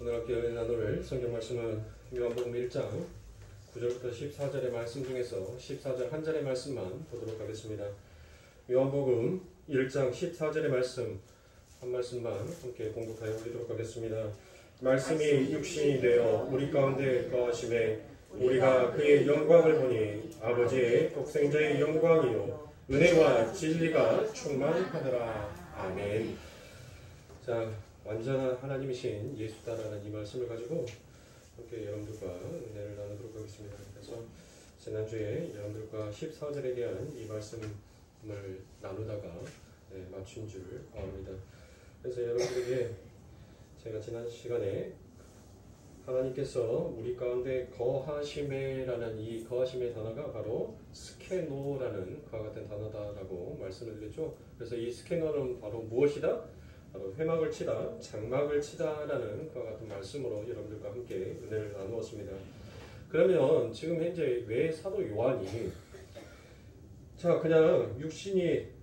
오늘 함께 나눌 성경 말씀은 요한복음 1장 9절부터 14절의 말씀 중에서 14절 한 절의 말씀만 보도록 하겠습니다. 요한복음 1장 14절의 말씀 한 말씀만 함께 공독하여 보도록 하겠습니다. 말씀이 육신이 되어 우리 가운데 거하심에 우리가 그의 영광을 보니 아버지의 독생자의 영광이요 은혜와 진리가 충만하더라. 아멘. 자, 완전한 하나님이신 예수다라는 이 말씀을 가지고 함께 여러분들과 은혜를 나누도록 하겠습니다. 그래서 지난주에 여러분들과 14절에 대한 이 말씀을 나누다가 맞춘 줄 압니다. 그래서 여러분들에게 제가 지난 시간에 하나님께서 우리 가운데 거하심에라는 이 거하심의 단어가 바로 스케노라는 그와 같은 단어다라고 말씀을 드렸죠. 그래서 이 스케노는 바로 무엇이다? 바로 회막을 치다, 장막을 치다라는 그와 같은 말씀으로 여러분들과 함께 은혜를 나누었습니다. 그러면 지금 현재 왜 사도 요한이 그냥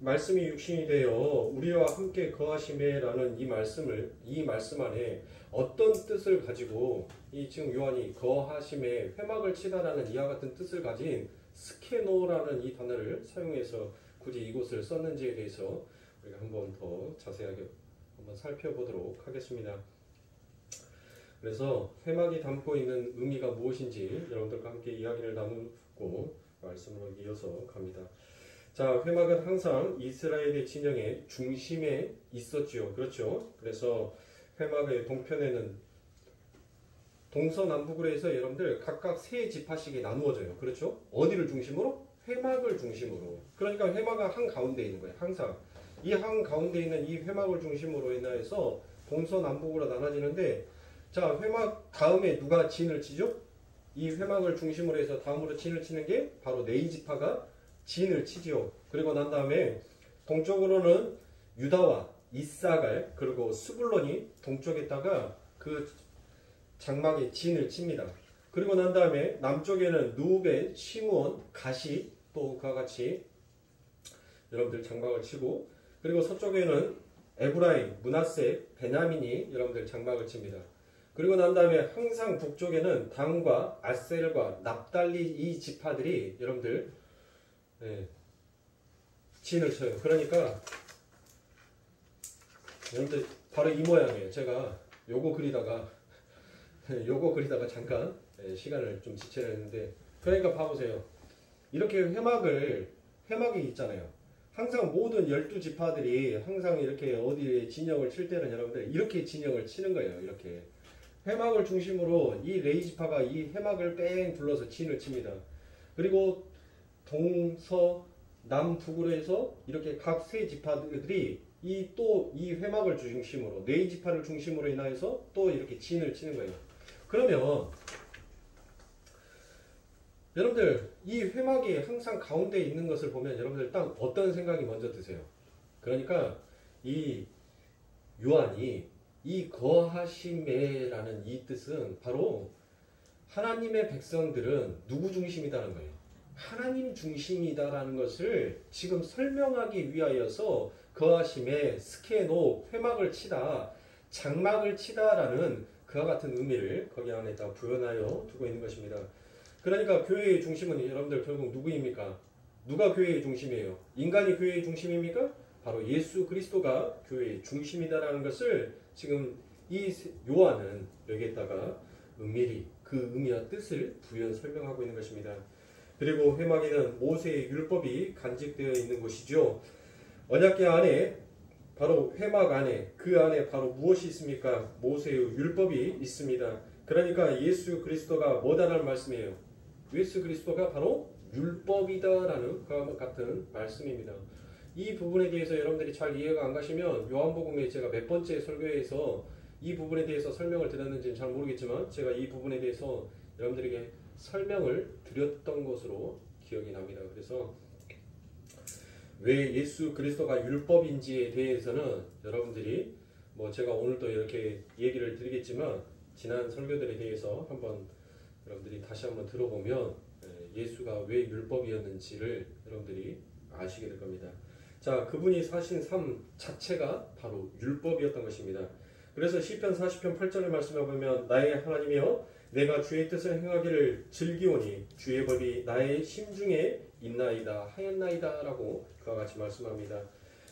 말씀이 육신이 되어 우리와 함께 거하심에라는 이 말씀 안에 어떤 뜻을 가지고 이 지금 요한이 거하심에 회막을 치다라는 이와 같은 뜻을 가진 스케노라는 이 단어를 사용해서 굳이 이곳을 썼는지에 대해서 우리가 한번 더 자세하게 한번 살펴보도록 하겠습니다. 그래서 회막이 담고 있는 의미가 무엇인지 여러분들과 함께 이야기를 나누고 말씀으로 이어서 갑니다. 자, 회막은 항상 이스라엘의 진영의 중심에 있었지요. 그렇죠? 그래서 회막의 동편에는 동서남북으로 해서 여러분들 각각 세 지파씩이 나누어져요. 그렇죠? 어디를 중심으로? 회막을 중심으로. 그러니까 회막은 한 가운데 있는 거예요. 항상. 이 한 가운데 있는 이 회막을 중심으로 인하여서 동서남북으로 나눠지는데, 자, 회막 다음에 누가 진을 치죠? 이 회막을 중심으로 해서 다음으로 진을 치는 게 바로 네 지파가 진을 치지요. 그리고 난 다음에 동쪽으로는 유다와 이사갈 그리고 스불론이 동쪽에다가 그 장막에 진을 칩니다. 그리고 난 다음에 남쪽에는 누벤, 시므온, 가시 또 그와 같이 여러분들 장막을 치고, 그리고 서쪽에는 에브라임, 므낫세, 베냐민이 여러분들 장막을 칩니다. 그리고 난 다음에 항상 북쪽에는 단과 아셀과 납달리 이 지파들이 여러분들 진을 쳐요. 그러니까 여러분들 바로 이 모양이에요. 제가 요거 그리다가 잠깐 시간을 좀 지체를 했는데, 그러니까 봐보세요. 이렇게 회막이 있잖아요. 항상 모든 12지파들이 항상 이렇게 어디에 진영을 칠 때는 여러분들 이렇게 진영을 치는 거예요. 이렇게 회막을 중심으로 이 레이지파가 이 회막을 뺑 둘러서 진을 칩니다. 그리고 동서 남북으로 해서 이렇게 각 세 지파들이 이 회막을 중심으로 네 지파를 중심으로 인하여서 또 이렇게 진을 치는 거예요. 그러면 여러분들 이 회막이 항상 가운데 있는 것을 보면 여러분들 딱 어떤 생각이 먼저 드세요? 그러니까 이 요한이 이 거하심에라는 이 뜻은 바로 하나님의 백성들은 누구 중심이다라는 거예요. 하나님 중심이다라는 것을 지금 설명하기 위하여서 거하심에 스케노, 회막을 치다, 장막을 치다라는 그와 같은 의미를 거기 안에다 부연하여 두고 있는 것입니다. 그러니까 교회의 중심은 여러분들 결국 누구입니까? 누가 교회의 중심이에요? 인간이 교회의 중심입니까? 바로 예수 그리스도가 교회의 중심이다라는 것을 지금 이 요한은 여기에다가 은밀히 그 의미와 뜻을 부연 설명하고 있는 것입니다. 그리고 회막에는 모세의 율법이 간직되어 있는 곳이죠. 언약궤 안에 바로 회막 안에 그 안에 바로 무엇이 있습니까? 모세의 율법이 있습니다. 그러니까 예수 그리스도가 뭐다라는 말씀이에요. 예수 그리스도가 바로 율법이다라는 그와 같은 말씀입니다. 이 부분에 대해서 여러분들이 잘 이해가 안 가시면 요한복음에 제가 몇 번째 설교에서 이 부분에 대해서 설명을 드렸는지는 잘 모르겠지만 제가 이 부분에 대해서 여러분들에게 설명을 드렸던 것으로 기억이 납니다. 그래서 왜 예수 그리스도가 율법인지에 대해서는 여러분들이 제가 오늘도 이렇게 얘기를 드리겠지만 지난 설교들에 대해서 한번 여러분들이 다시 한번 들어보면 예수가 왜 율법이었는지를 여러분들이 아시게 될 겁니다. 자, 그분이 사신 삶 자체가 바로 율법이었던 것입니다. 그래서 시편 40편 8절의 말씀에 보면 나의 하나님이여 내가 주의 뜻을 행하기를 즐기오니 주의 법이 나의 심중에 있나이다 하였나이다 라고 그와 같이 말씀합니다.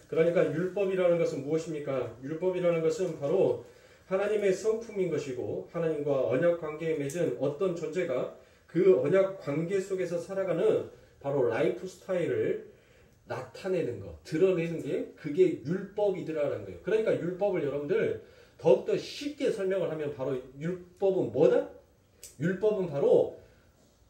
그러니까 율법이라는 것은 무엇입니까? 율법이라는 것은 바로 하나님의 성품인 것이고 하나님과 언약 관계에 맺은 어떤 존재가 그 언약 관계 속에서 살아가는 바로 라이프 스타일을 나타내는 것, 드러내는 게 그게 율법이더라는 거예요. 그러니까 율법을 여러분들 더욱더 쉽게 설명을 하면 바로 율법은 뭐다? 율법은 바로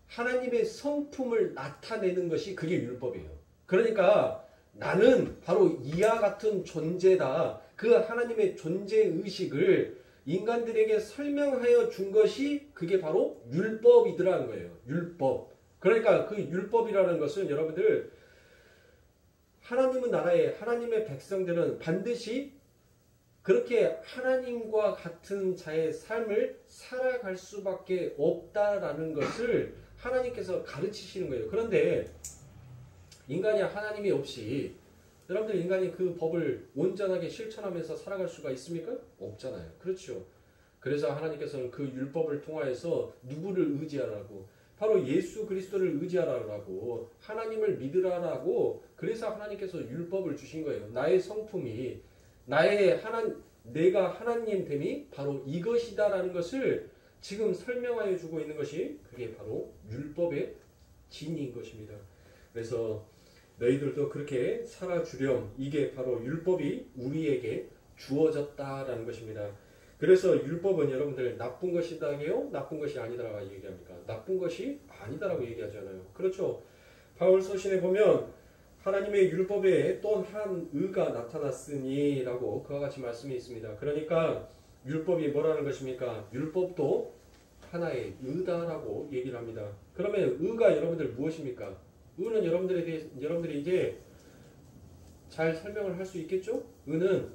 하나님의 성품을 나타내는 것이 그게 율법이에요. 그러니까 나는 바로 이와 같은 존재다. 그 하나님의 존재의식을 인간들에게 설명하여 준 것이 그게 바로 율법이더라는 거예요. 율법. 그러니까 그 율법이라는 것은 여러분들 하나님은 나라에 하나님의 백성들은 반드시 그렇게 하나님과 같은 자의 삶을 살아갈 수밖에 없다라는 것을 하나님께서 가르치시는 거예요. 그런데 인간이 하나님이 없이 여러분들 인간이 그 법을 온전하게 실천하면서 살아갈 수가 있습니까? 없잖아요. 그렇죠. 그래서 하나님께서는 그 율법을 통하여서 누구를 의지하라고? 바로 예수 그리스도를 의지하라고 하나님을 믿으라라고 그래서 하나님께서 율법을 주신 거예요. 나의 성품이 내가 하나님됨이 바로 이것이다라는 것을 지금 설명하여 주고 있는 것이 그게 바로 율법의 진리인 것입니다. 그래서 너희들도 그렇게 살아주렴. 이게 바로 율법이 우리에게 주어졌다라는 것입니다. 그래서 율법은 여러분들 나쁜 것이다게요? 나쁜 것이 아니다라고 얘기합니까? 나쁜 것이 아니다라고 얘기하잖아요. 그렇죠. 바울 서신에 보면 하나님의 율법에 또 한 의가 나타났으니 라고 그와 같이 말씀이 있습니다. 그러니까 율법이 뭐라는 것입니까? 율법도 하나의 의다라고 얘기를 합니다. 그러면 의가 여러분들 무엇입니까? 의는 여러분들이 이제 잘 설명을 할 수 있겠죠? 의는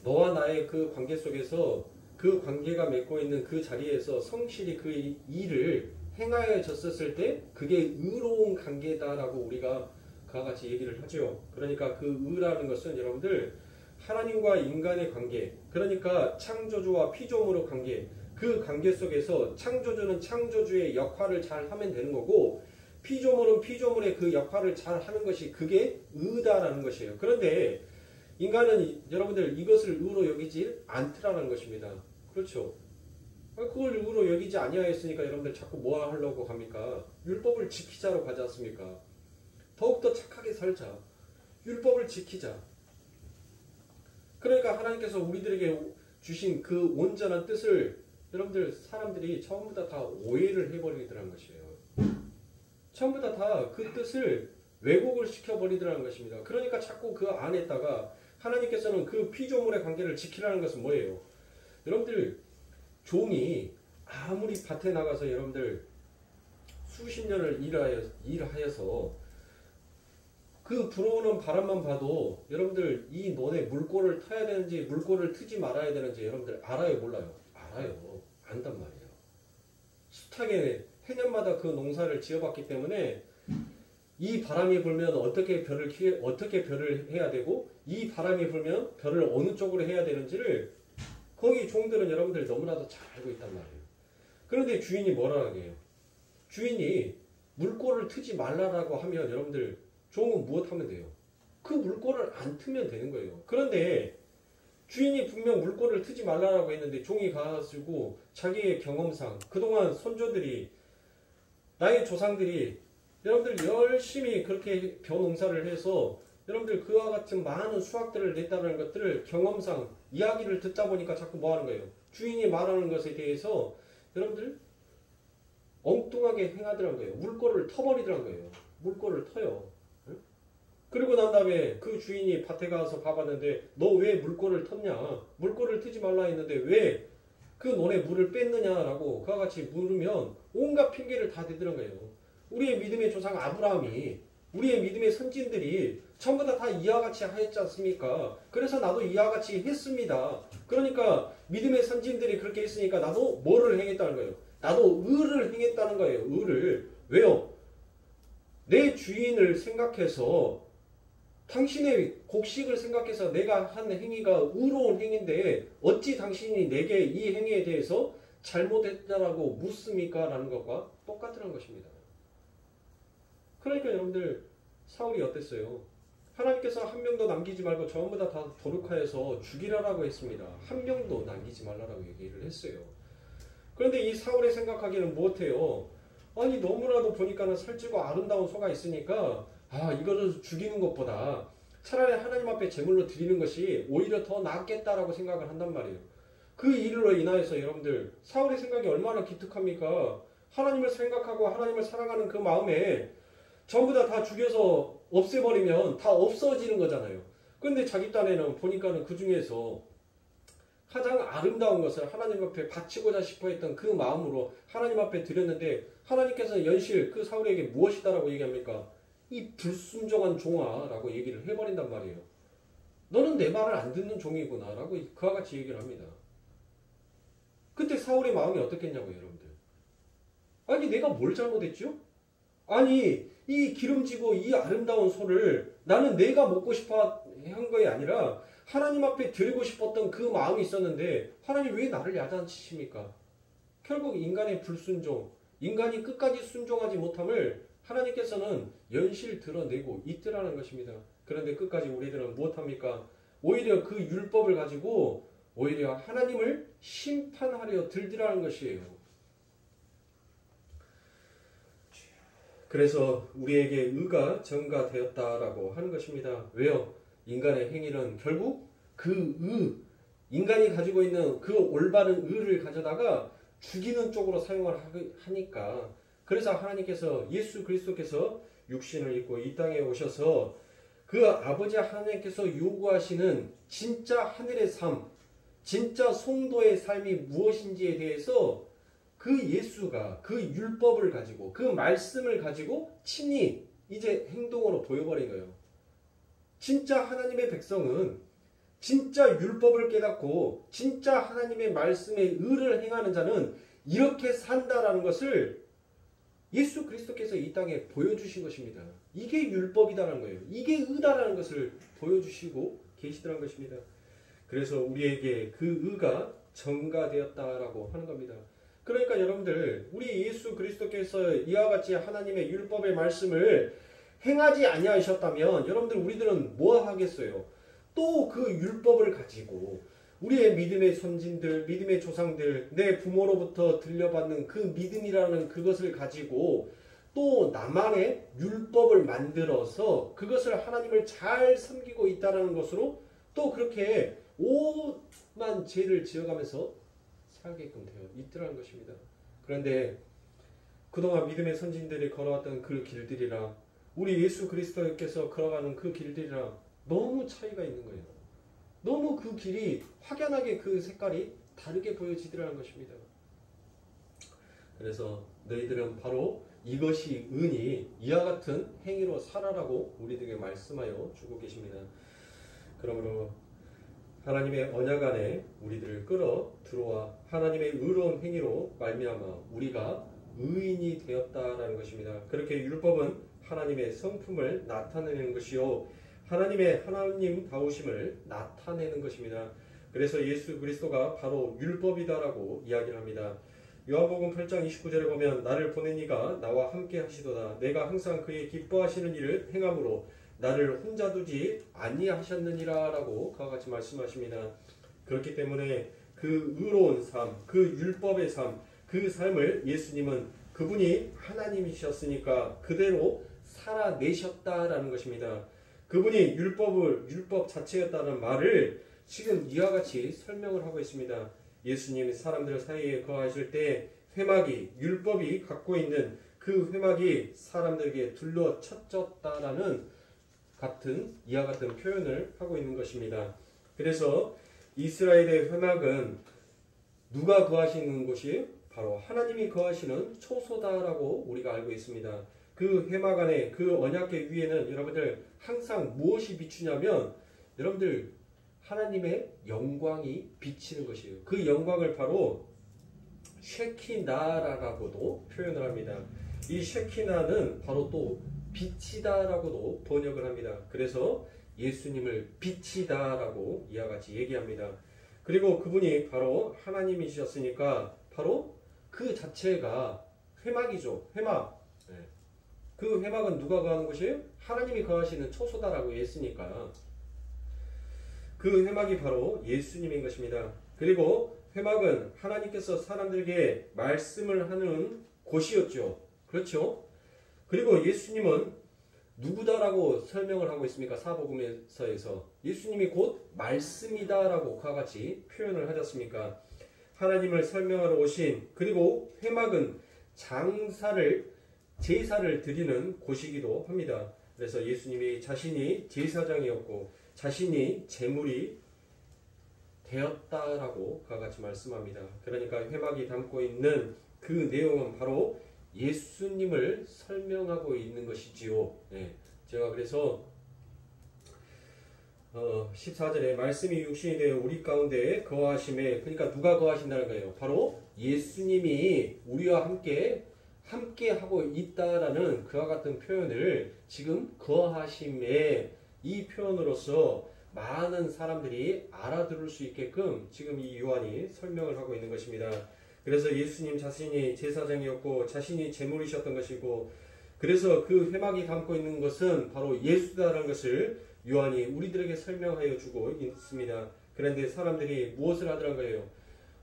너와 나의 그 관계 속에서 그 관계가 맺고 있는 그 자리에서 성실히 그 일을 행하여졌을 때 그게 의로운 관계다라고 우리가 그와 같이 얘기를 하죠. 그러니까 그 의라는 것은 여러분들 하나님과 인간의 관계, 그러니까 창조주와 피조물의 관계, 그 관계 속에서 창조주는 창조주의 역할을 잘 하면 되는 거고 피조물은 피조물의 그 역할을 잘 하는 것이 그게 의다라는 것이에요. 그런데 인간은 여러분들 이것을 의로 여기지 않더라는 것입니다. 그렇죠. 그걸 의로 여기지 아니하였으니까 여러분들 자꾸 뭐 하려고 합니까? 율법을 지키자로 가지 않습니까? 더욱더 착하게 살자. 율법을 지키자. 그러니까 하나님께서 우리들에게 주신 그 온전한 뜻을 여러분들 사람들이 전부 다 오해를 해버리더라는 것이에요. 전부 다 그 뜻을 왜곡을 시켜버리더라는 것입니다. 그러니까 자꾸 그 안에다가 하나님께서는 그 피조물의 관계를 지키라는 것은 뭐예요? 여러분들 종이 아무리 밭에 나가서 여러분들 수십 년을 일하여서 그 불어오는 바람만 봐도 여러분들 이 논에 물꼬를 터야 되는지 물꼬를 트지 말아야 되는지 여러분들 알아요 몰라요? 알아요. 안단 말이에요. 숱하게 해년마다 그 농사를 지어봤기 때문에 이 바람이 불면 어떻게 벼를 해야 되고 이 바람이 불면 벼를 어느 쪽으로 해야 되는지를 거기 종들은 여러분들 너무나도 잘 알고 있단 말이에요. 그런데 주인이 뭐라 해요? 주인이 물꼬를 트지 말라라고 하면 여러분들 종은 무엇하면 돼요? 그 물꼬를 안 트면 되는 거예요. 그런데 주인이 분명 물꼬를 트지 말라라고 했는데 종이 가가지고 자기의 경험상 그동안 선조들이 나의 조상들이 여러분들 열심히 그렇게 벼농사를 해서 여러분들 그와 같은 많은 수확들을 냈다는 것들을 경험상 이야기를 듣다 보니까 자꾸 뭐 하는 거예요? 주인이 말하는 것에 대해서 여러분들 엉뚱하게 행하더란 거예요. 물꼬를 터버리더란 거예요. 물꼬를 터요. 그리고 난 다음에 그 주인이 밭에 가서 봐봤는데 너 왜 물꼬를 텄냐? 물꼬를 트지 말라 했는데 왜 그 논에 물을 뺐느냐라고 그와 같이 물으면 온갖 핑계를 다 대더란 거예요. 우리의 믿음의 조상 아브라함이 우리의 믿음의 선진들이 전부 다 이와 같이 하였지 않습니까? 그래서 나도 이와 같이 했습니다. 그러니까 믿음의 선진들이 그렇게 했으니까 나도 뭐를 행했다는 거예요? 나도 의를 행했다는 거예요. 의를. 왜요? 내 주인을 생각해서 당신의 곡식을 생각해서 내가 한 행위가 의로운 행위인데 어찌 당신이 내게 이 행위에 대해서 잘못했다라고 묻습니까? 라는 것과 똑같은 것입니다. 그러니까 여러분들 사울이 어땠어요? 하나님께서 한 명도 남기지 말고 전부 다 도륙하여서 죽이라라고 했습니다. 한 명도 남기지 말라라고 얘기를 했어요. 그런데 이 사울이 생각하기는 못해요. 아니 너무나도 보니까는 살찌고 아름다운 소가 있으니까 이거를 죽이는 것보다 차라리 하나님 앞에 제물로 드리는 것이 오히려 더 낫겠다라고 생각을 한단 말이에요. 그 일로 인하여서 여러분들 사울의 생각이 얼마나 기특합니까? 하나님을 생각하고 하나님을 사랑하는 그 마음에 전부 다 죽여서 없애버리면 다 없어지는 거잖아요. 그런데 자기 딴에는 보니까는 그 중에서 가장 아름다운 것을 하나님 앞에 바치고자 싶어 했던 그 마음으로 하나님 앞에 드렸는데 하나님께서 연실 그 사울에게 무엇이다라고 얘기합니까? 이 불순종한 종아라고 얘기를 해버린단 말이에요. 너는 내 말을 안 듣는 종이구나 라고 그와 같이 얘기를 합니다. 그때 사울의 마음이 어떻겠냐고요, 여러분들. 아니 내가 뭘 잘못했죠? 아니 이 기름지고 이 아름다운 소를 나는 내가 먹고 싶어 한 것이 아니라 하나님 앞에 드리고 싶었던 그 마음이 있었는데 하나님 왜 나를 야단치십니까? 결국 인간의 불순종, 인간이 끝까지 순종하지 못함을 하나님께서는 연실 드러내고 있더라는 것입니다. 그런데 끝까지 우리들은 무엇합니까? 오히려 그 율법을 가지고 오히려 하나님을 심판하려 들더라는 것이에요. 그래서 우리에게 의가 전가되었다라고 하는 것입니다. 왜요? 인간의 행위는 결국 인간이 가지고 있는 그 올바른 의를 가져다가 죽이는 쪽으로 사용을 하니까 그래서 하나님께서 예수 그리스도께서 육신을 입고 이 땅에 오셔서 그 아버지 하나님께서 요구하시는 진짜 하늘의 삶, 진짜 성도의 삶이 무엇인지에 대해서 그 예수가 그 율법을 가지고 그 말씀을 가지고 친히 이제 행동으로 보여버린 거예요. 진짜 하나님의 백성은 진짜 율법을 깨닫고 진짜 하나님의 말씀의 의를 행하는 자는 이렇게 산다라는 것을 예수 그리스도께서 이 땅에 보여주신 것입니다. 이게 율법이다라는 거예요. 이게 의다라는 것을 보여주시고 계시더라는 것입니다. 그래서 우리에게 그 의가 전가되었다라고 하는 겁니다. 그러니까 여러분들 우리 예수 그리스도께서 이와 같이 하나님의 율법의 말씀을 행하지 아니하셨다면 여러분들 우리들은 뭐 하겠어요? 또 그 율법을 가지고 우리의 믿음의 선진들, 믿음의 조상들, 내 부모로부터 들려받는 그 믿음이라는 그것을 가지고 또 나만의 율법을 만들어서 그것을 하나님을 잘 섬기고 있다는 것으로 또 그렇게 오만 죄를 지어가면서 살게끔 되어 있더라는 것입니다. 그런데 그동안 믿음의 선진들이 걸어왔던 그 길들이랑 우리 예수 그리스도께서 걸어가는 그 길들이랑 너무 차이가 있는 거예요. 너무 그 길이 확연하게 그 색깔이 다르게 보여지더라는 것입니다. 그래서 너희들은 바로 이것이 은이 이와 같은 행위로 살아라고 우리들에게 말씀하여 주고 계십니다. 그러므로 하나님의 언약 안에 우리들을 끌어 들어와 하나님의 의로운 행위로 말미암아 우리가 의인이 되었다라는 것입니다. 그렇게 율법은 하나님의 성품을 나타내는 것이요 하나님의 하나님다우심을 나타내는 것입니다. 그래서 예수 그리스도가 바로 율법이다라고 이야기를 합니다. 요한복음 8장 29절에 보면 나를 보낸 이가 나와 함께 하시도다. 내가 항상 그의 기뻐하시는 일을 행함으로 나를 혼자 두지 아니하셨느니라 라고 그와 같이 말씀하십니다. 그렇기 때문에 그 의로운 삶, 그 율법의 삶, 그 삶을 예수님은 그분이 하나님이셨으니까 그대로 살아내셨다라는 것입니다. 그분이 율법 자체였다는 말을 지금 이와 같이 설명을 하고 있습니다. 예수님이 사람들 사이에 거하실 때 회막이 율법이 갖고 있는 그 회막이 사람들에게 둘러쳤다라는 이와 같은 표현을 하고 있는 것입니다. 그래서 이스라엘의 회막은 누가 거하시는 곳이에요? 바로 하나님이 거하시는 초소다라고 우리가 알고 있습니다. 그 회막 안에 그 언약궤 위에는 여러분들 항상 무엇이 비추냐면 여러분들 하나님의 영광이 비치는 것이에요. 그 영광을 바로 쉐키나라라고도 표현을 합니다. 이 쉐키나는 바로 또 빛이다라고도 번역을 합니다. 그래서 예수님을 빛이다라고 이와 같이 얘기합니다. 그리고 그분이 바로 하나님이셨으니까 바로 그 자체가 회막이죠. 회막. 네. 그 회막은 누가 거하는 곳이에요? 하나님이 거하시는 초소다라고 했으니까 그 회막이 바로 예수님인 것입니다. 그리고 회막은 하나님께서 사람들에게 말씀을 하는 곳이었죠. 그렇죠? 그리고 예수님은 누구다라고 설명을 하고 있습니까? 사복음서에서 예수님이 곧 말씀이다라고 그와 같이 표현을 하셨습니까? 하나님을 설명하러 오신, 그리고 회막은 제사를 드리는 곳이기도 합니다. 그래서 예수님이 자신이 제사장이었고 자신이 제물이 되었다라고 그와 같이 말씀합니다. 그러니까 회막이 담고 있는 그 내용은 바로 예수님을 설명하고 있는 것이지요. 네. 제가 그래서 14절에 말씀이 육신이 되어 우리 가운데 거하심에, 그러니까 누가 거하신다는 거예요? 바로 예수님이 우리와 함께 하고 있다라는 그와 같은 표현을 지금 거하심에, 이 표현으로서 많은 사람들이 알아들을 수 있게끔 지금 이 요한이 설명을 하고 있는 것입니다. 그래서 예수님 자신이 제사장이었고 자신이 제물이셨던 것이고, 그래서 그 회막이 담고 있는 것은 바로 예수다라는 것을 요한이 우리들에게 설명하여 주고 있습니다. 그런데 사람들이 무엇을 하더란 거예요?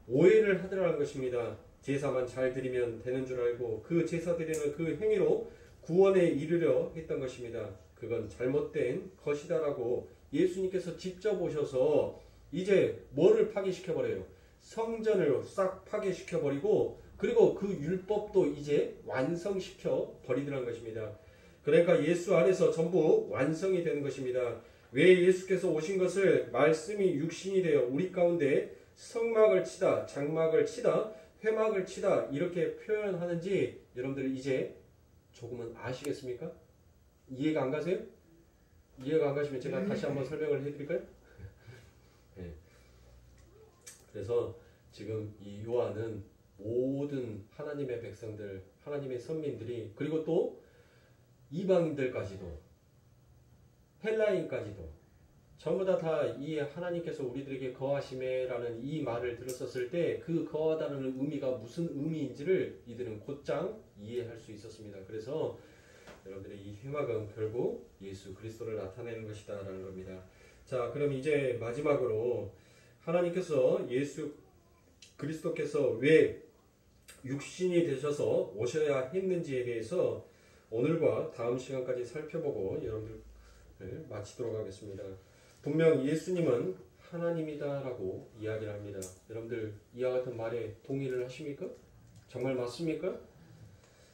오해를 하더라는 것입니다. 제사만 잘 드리면 되는 줄 알고 그 제사 드리는 그 행위로 구원에 이르려 했던 것입니다. 그건 잘못된 것이다라고 예수님께서 직접 오셔서 이제 뭐를 파괴시켜버려요? 성전을 싹 파괴시켜버리고, 그리고 그 율법도 이제 완성시켜 버리더란 것입니다. 그러니까 예수 안에서 전부 완성이 되는 것입니다. 왜 예수께서 오신 것을 말씀이 육신이 되어 우리 가운데 성막을 치다, 장막을 치다, 회막을 치다 이렇게 표현하는지 여러분들 이제 조금은 아시겠습니까? 이해가 안 가세요? 이해가 안 가시면 제가 다시 한번 설명을 해드릴까요? 네. 그래서 지금 이 요한은 모든 하나님의 백성들, 하나님의 선민들이, 그리고 또 이방인들까지도, 헬라인까지도 전부 다 이 하나님께서 우리들에게 거하심에라는 이 말을 들었었을 때 그 거하다는 의미가 무슨 의미인지를 이들은 곧장 이해할 수 있었습니다. 그래서 여러분들의 이 회막은 결국 예수 그리스도를 나타내는 것이다라는 겁니다. 자, 그럼 이제 마지막으로 하나님께서 예수 그리스도께서 왜 육신이 되셔서 오셔야 했는지에 대해서 오늘과 다음 시간까지 살펴보고 여러분들 마치도록 하겠습니다. 분명 예수님은 하나님이다라고 이야기를 합니다. 여러분들 이와 같은 말에 동의를 하십니까? 정말 맞습니까?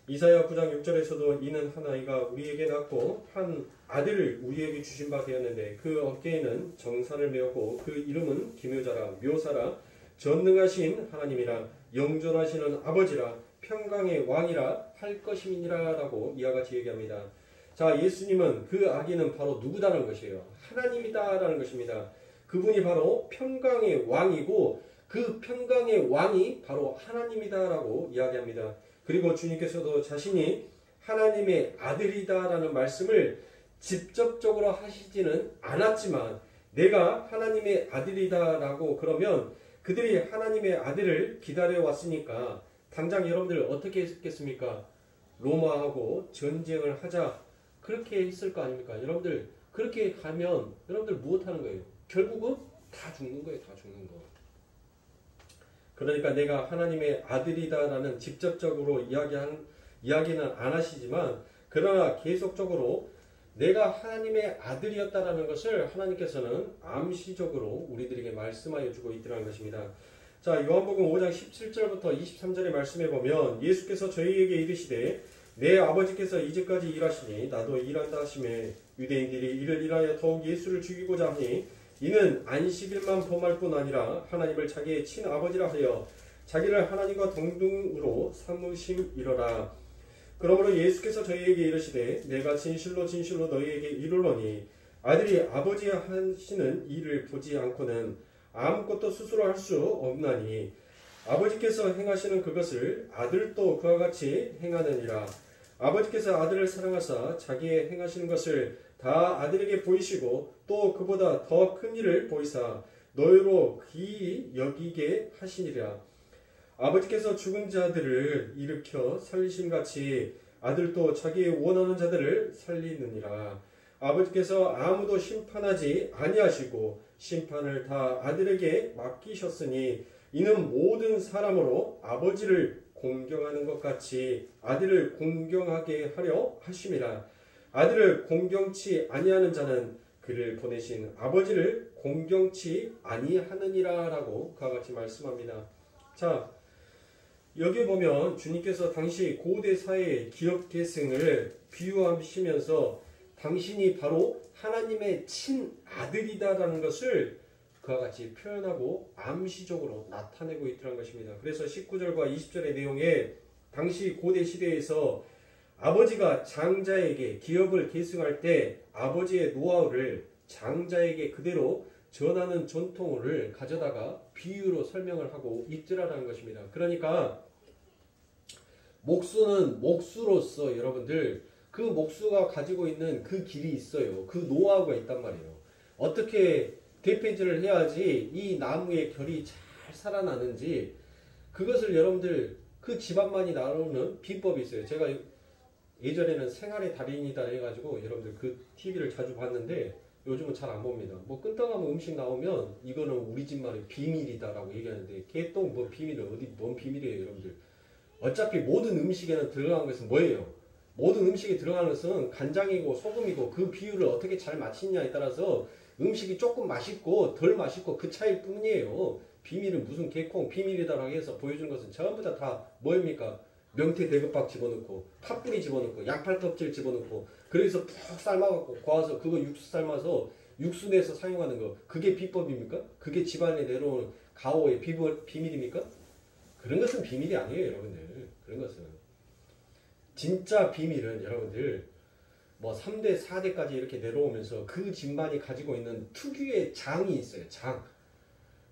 이사야 9장 6절에서도 이는 한 아이가 우리에게 낳고 한 아들을 우리에게 주신 바 되었는데 그 어깨에는 정사를 메었고 그 이름은 기묘자라 묘사라 전능하신 하나님이라 영존하시는 아버지라 평강의 왕이라 할 것임이니라 라고 이와 같이 얘기합니다. 자, 예수님은 그 아기는 바로 누구다라는 것이에요. 하나님이다라는 것입니다. 그분이 바로 평강의 왕이고 그 평강의 왕이 바로 하나님이다라고 이야기합니다. 그리고 주님께서도 자신이 하나님의 아들이다라는 말씀을 직접적으로 하시지는 않았지만 내가 하나님의 아들이다라고 그러면 그들이 하나님의 아들을 기다려왔으니까 당장 여러분들 어떻게 했겠습니까? 로마하고 전쟁을 하자 그렇게 했을 거 아닙니까? 여러분들 그렇게 가면 여러분들 무엇하는 거예요? 결국은 다 죽는 거예요. 다 죽는 거. 그러니까 내가 하나님의 아들이다라는 직접적으로 이야기는 안 하시지만 그러나 계속적으로 내가 하나님의 아들이었다라는 것을 하나님께서는 암시적으로 우리들에게 말씀하여 주고 있더라는 것입니다. 자, 요한복음 5장 17절부터 23절의 말씀에 보면 예수께서 저희에게 이르시되 내 아버지께서 이제까지 일하시니 나도 일한다 하시매 유대인들이 이를 인하여 더욱 예수를 죽이고자 하니 이는 안식일만 범할 뿐 아니라 하나님을 자기의 친아버지라 하여 자기를 하나님과 동등으로 삼으심이로라. 그러므로 예수께서 저희에게 이르시되 내가 진실로 진실로 너희에게 이르노니 아들이 아버지 하시는 일을 보지 않고는 아무것도 스스로 할 수 없나니 아버지께서 행하시는 그것을 아들도 그와 같이 행하느니라. 아버지께서 아들을 사랑하사 자기의 행하시는 것을 다 아들에게 보이시고 또 그보다 더 큰 일을 보이사 너희로 귀히 여기게 하시니라. 아버지께서 죽은 자들을 일으켜 살리심같이 아들도 자기의 원하는 자들을 살리느니라. 아버지께서 아무도 심판하지 아니하시고 심판을 다 아들에게 맡기셨으니 이는 모든 사람으로 아버지를 공경하는 것 같이 아들을 공경하게 하려 하심이라. 아들을 공경치 아니하는 자는 그를 보내신 아버지를 공경치 아니하느니라 라고 그와 같이 말씀합니다. 자, 여기 보면 주님께서 당시 고대 사회의 기업 계승을 비유하시면서 당신이 바로 하나님의 친아들이다라는 것을 그와 같이 표현하고 암시적으로 나타내고 있더라는 것입니다. 그래서 19절과 20절의 내용에 당시 고대 시대에서 아버지가 장자에게 기업을 계승할 때 아버지의 노하우를 장자에게 그대로 전하는 전통을 가져다가 비유로 설명을 하고 있더라는 것입니다. 그러니까 목수는 목수로서 여러분들 그 목수가 가지고 있는 그 길이 있어요. 그 노하우가 있단 말이에요. 어떻게 대패질을 해야지 이 나무의 결이 잘 살아나는지 그것을 여러분들 그 집안만이 나누는 비법이 있어요. 제가 예전에는 생활의 달인이다 해가지고 여러분들 그 TV를 자주 봤는데 요즘은 잘 안 봅니다. 뭐 끈떡하면 음식 나오면 이거는 우리 집만의 비밀이다라고 얘기하는데 개똥 뭐 비밀은 어디 뭔 비밀이에요 여러분들. 어차피 모든 음식에는 들어간 것은 뭐예요? 모든 음식에 들어가는 것은 간장이고 소금이고 그 비율을 어떻게 잘 맞추느냐에 따라서 음식이 조금 맛있고 덜 맛있고 그 차이일 뿐이에요. 비밀은 무슨 개콩 비밀이다라고 해서 보여주는 것은 전부 다 뭐입니까? 명태 대급박 집어넣고 팥뿌리 집어넣고 양팔 껍질 집어넣고 그래서 푹 삶아갖고 고아서 그거 육수 삶아서 육수 내서 사용하는 거 그게 비법입니까? 그게 집안에 내려오는 가오의 비밀입니까? 그런 것은 비밀이 아니에요 여러분들. 그런 것은 진짜 비밀은 여러분들 뭐 3대 4대까지 이렇게 내려오면서 그 집만이 가지고 있는 특유의 장이 있어요. 장.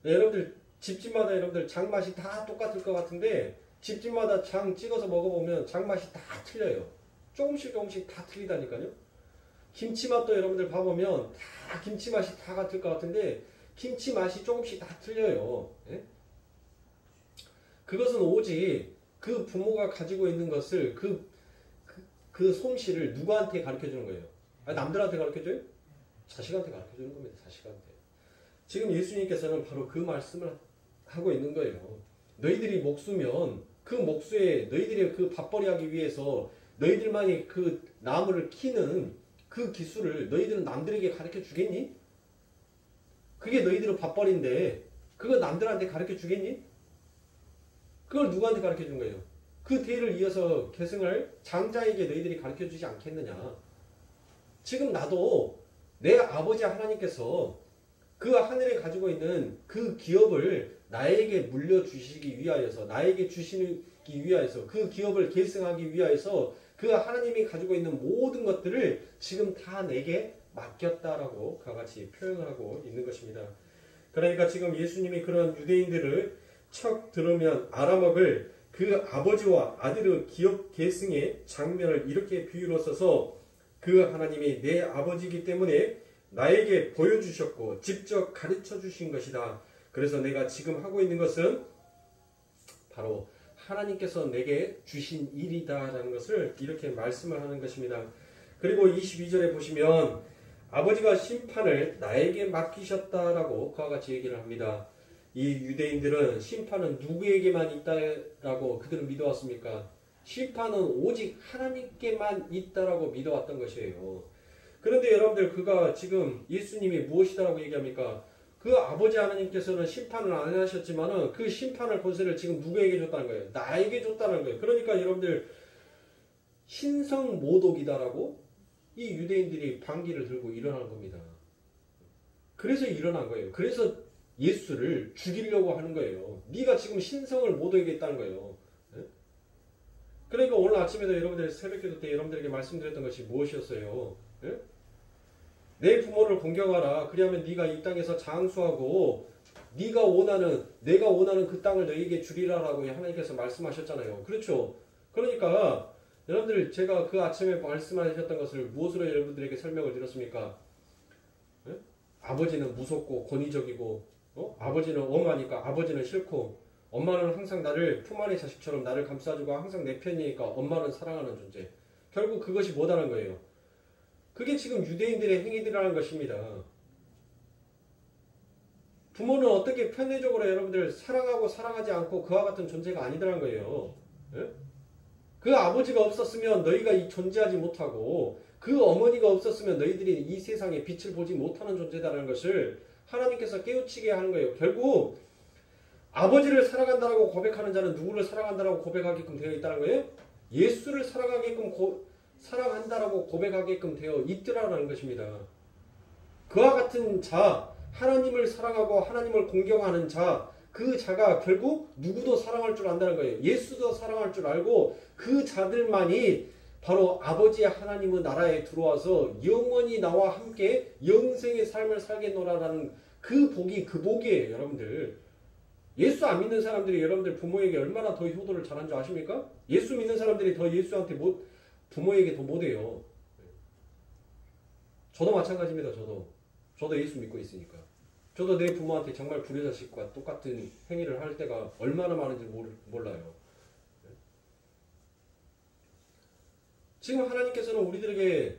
네, 여러분들 집집마다 여러분들 장 맛이 다 똑같을 것 같은데 집집마다 장 찍어서 먹어보면 장 맛이 다 틀려요. 조금씩 다 틀리다니까요. 김치 맛도 여러분들 봐보면 다 김치 맛이 다 같을 것 같은데 김치 맛이 조금씩 다 틀려요. 예? 그것은 오직 그 부모가 가지고 있는 것을 그 솜씨를 누구한테 가르쳐주는 거예요? 아니, 남들한테 가르쳐줘요? 자식한테 가르쳐주는 겁니다. 자식한테. 지금 예수님께서는 바로 그 말씀을 하고 있는 거예요. 너희들이 목수면 그 목수에 너희들이 그 밥벌이 하기 위해서 너희들만이 그 나무를 키는 그 기술을 너희들은 남들에게 가르쳐 주겠니? 그게 너희들의 밥벌이인데 그거 남들한테 가르쳐 주겠니? 그걸 누구한테 가르쳐 준 거예요? 그 대를 이어서 계승을 장자에게 너희들이 가르쳐 주지 않겠느냐? 지금 나도 내 아버지 하나님께서 그 하늘에 가지고 있는 그 기업을 나에게 물려주시기 위하여서 나에게 주시기 위하여서 그 기업을 계승하기 위하여서 그 하나님이 가지고 있는 모든 것들을 지금 다 내게 맡겼다라고 그와 같이 표현을 하고 있는 것입니다. 그러니까 지금 예수님이 그런 유대인들을 척 들으면 알아먹을 그 아버지와 아들의 기업 계승의 장면을 이렇게 비유로 써서 그 하나님이 내 아버지이기 때문에 나에게 보여주셨고 직접 가르쳐 주신 것이다. 그래서 내가 지금 하고 있는 것은 바로 하나님께서 내게 주신 일이다라는 것을 이렇게 말씀을 하는 것입니다. 그리고 22절에 보시면 아버지가 심판을 나에게 맡기셨다라고 그와 같이 얘기를 합니다. 이 유대인들은 심판은 누구에게만 있다라고 그들은 믿어왔습니까? 심판은 오직 하나님께만 있다라고 믿어왔던 것이에요. 그런데 여러분들 그가 지금 예수님이 무엇이다라고 얘기합니까? 그 아버지 하나님께서는 심판을 안 하셨지만은 그 심판을 권세를 지금 누구에게 줬다는 거예요? 나에게 줬다는 거예요. 그러니까 여러분들 신성모독이다라고 이 유대인들이 반기를 들고 일어난 겁니다. 그래서 일어난 거예요. 그래서 예수를 죽이려고 하는 거예요. 네가 지금 신성을 모독하겠다는 거예요. 그러니까 오늘 아침에도 여러분들 새벽기도 때 여러분들에게 말씀드렸던 것이 무엇이었어요? 내 부모를 공경하라. 그리하면 네가 이 땅에서 장수하고 내가 원하는 그 땅을 너희에게 주리라라고 하나님께서 말씀하셨잖아요. 그렇죠? 그러니까 여러분들 제가 그 아침에 말씀하셨던 것을 무엇으로 여러분들에게 설명을 드렸습니까? 예? 아버지는 무섭고 권위적이고 아버지는 엄하니까 아버지는 싫고 엄마는 항상 나를 품 안의 자식처럼 나를 감싸주고 항상 내 편이니까 엄마는 사랑하는 존재. 결국 그것이 뭐다는 거예요. 그게 지금 유대인들의 행위들이라는 것입니다. 부모는 어떻게 편의적으로 여러분들 사랑하고 사랑하지 않고 그와 같은 존재가 아니더란 거예요. 예? 그 아버지가 없었으면 너희가 존재하지 못하고 그 어머니가 없었으면 너희들이 이 세상에 빛을 보지 못하는 존재다라는 것을 하나님께서 깨우치게 하는 거예요. 결국 아버지를 사랑한다라고 고백하는 자는 누구를 사랑한다라고 고백하게끔 되어 있다는 거예요? 예수를 사랑한다라고 고백하게끔 되어 있더라는 것입니다. 그와 같은 자, 하나님을 사랑하고 하나님을 공경하는 자, 그 자가 결국 누구도 사랑할 줄 안다는 거예요. 예수도 사랑할 줄 알고 그 자들만이 바로 아버지의 하나님의 나라에 들어와서 영원히 나와 함께 영생의 삶을 살겠노라라는 그 복이에요, 여러분들. 예수 안 믿는 사람들이 여러분들 부모에게 얼마나 더 효도를 잘한 줄 아십니까? 예수 믿는 사람들이 더 예수한테 부모에게 더 못해요. 저도 마찬가지입니다. 저도 예수 믿고 있으니까. 저도 내 부모한테 정말 불효자식과 똑같은 행위를 할 때가 얼마나 많은지 몰라요. 지금 하나님께서는 우리들에게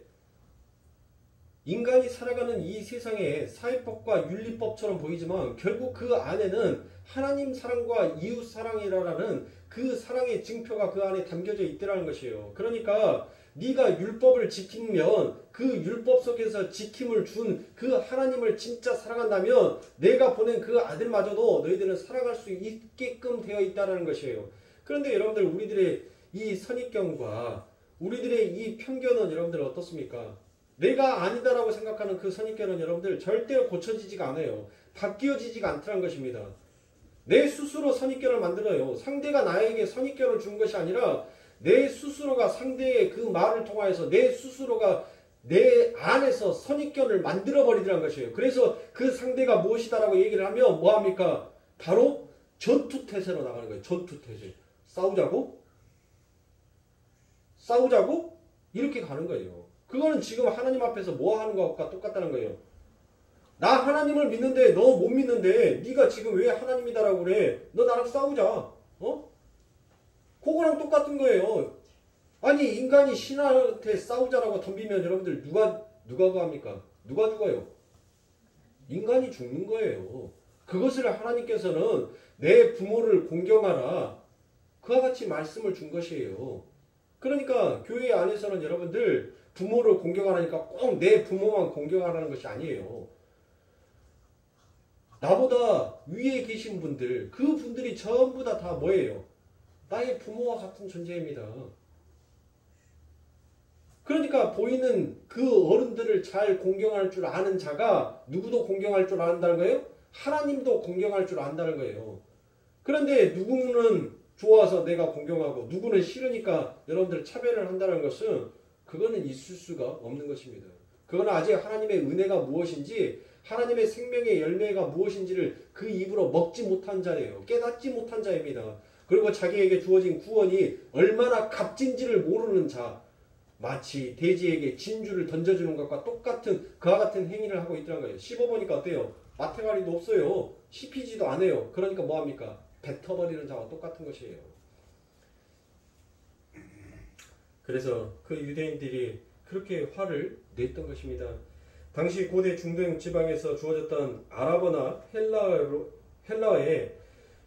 인간이 살아가는 이 세상에 사회법과 윤리법처럼 보이지만 결국 그 안에는 하나님 사랑과 이웃 사랑이라는 그 사랑의 증표가 그 안에 담겨져 있더라는 것이에요. 그러니까 네가 율법을 지키면 그 율법 속에서 지킴을 준 그 하나님을 진짜 사랑한다면 내가 보낸 그 아들마저도 너희들은 사랑할 수 있게끔 되어 있다는 것이에요. 그런데 여러분들 우리들의 이 선입견과 우리들의 이 편견은 여러분들 어떻습니까? 내가 아니다라고 생각하는 그 선입견은 여러분들 절대로 고쳐지지가 않아요. 바뀌어지지가 않더란 것입니다. 내 스스로 선입견을 만들어요. 상대가 나에게 선입견을 준 것이 아니라 내 스스로가 상대의 그 말을 통하여서 내 스스로가 내 안에서 선입견을 만들어버리더란 것이에요. 그래서 그 상대가 무엇이다라고 얘기를 하면 뭐합니까? 바로 전투태세로 나가는 거예요. 전투태세. 싸우자고? 이렇게 가는 거예요. 그거는 지금 하나님 앞에서 뭐 하는 것과 똑같다는 거예요. 나 하나님을 믿는데 너 못 믿는데 네가 지금 왜 하나님이다라고 그래? 너 나랑 싸우자. 그거랑 똑같은 거예요. 아니 인간이 신한테 싸우자라고 덤비면 여러분들 누가 구합니까? 누가 죽어요? 인간이 죽는 거예요. 그것을 하나님께서는 내 부모를 공경하라. 그와 같이 말씀을 준 것이에요. 그러니까 교회 안에서는 여러분들 부모를 공경하라니까 꼭 내 부모만 공경하라는 것이 아니에요. 나보다 위에 계신 분들, 그 분들이 전부 다 뭐예요? 나의 부모와 같은 존재입니다. 그러니까 보이는 그 어른들을 잘 공경할 줄 아는 자가 누구도 공경할 줄 안다는 거예요? 하나님도 공경할 줄 안다는 거예요. 그런데 누구는 좋아서 내가 공경하고 누구는 싫으니까 여러분들 차별을 한다는 것은 그거는 있을 수가 없는 것입니다. 그거는 아직 하나님의 은혜가 무엇인지 하나님의 생명의 열매가 무엇인지를 그 입으로 먹지 못한 자예요. 깨닫지 못한 자입니다. 그리고 자기에게 주어진 구원이 얼마나 값진지를 모르는 자, 마치 돼지에게 진주를 던져주는 것과 똑같은 그와 같은 행위를 하고 있더란 거예요. 씹어보니까 어때요? 마태가리도 없어요. 씹히지도 않아요. 그러니까 뭐합니까? 뱉어버리는 자와 똑같은 것이에요. 그래서 그 유대인들이 그렇게 화를 냈던 것입니다. 당시 고대 중동 지방에서 주어졌던 아랍어나 헬라어에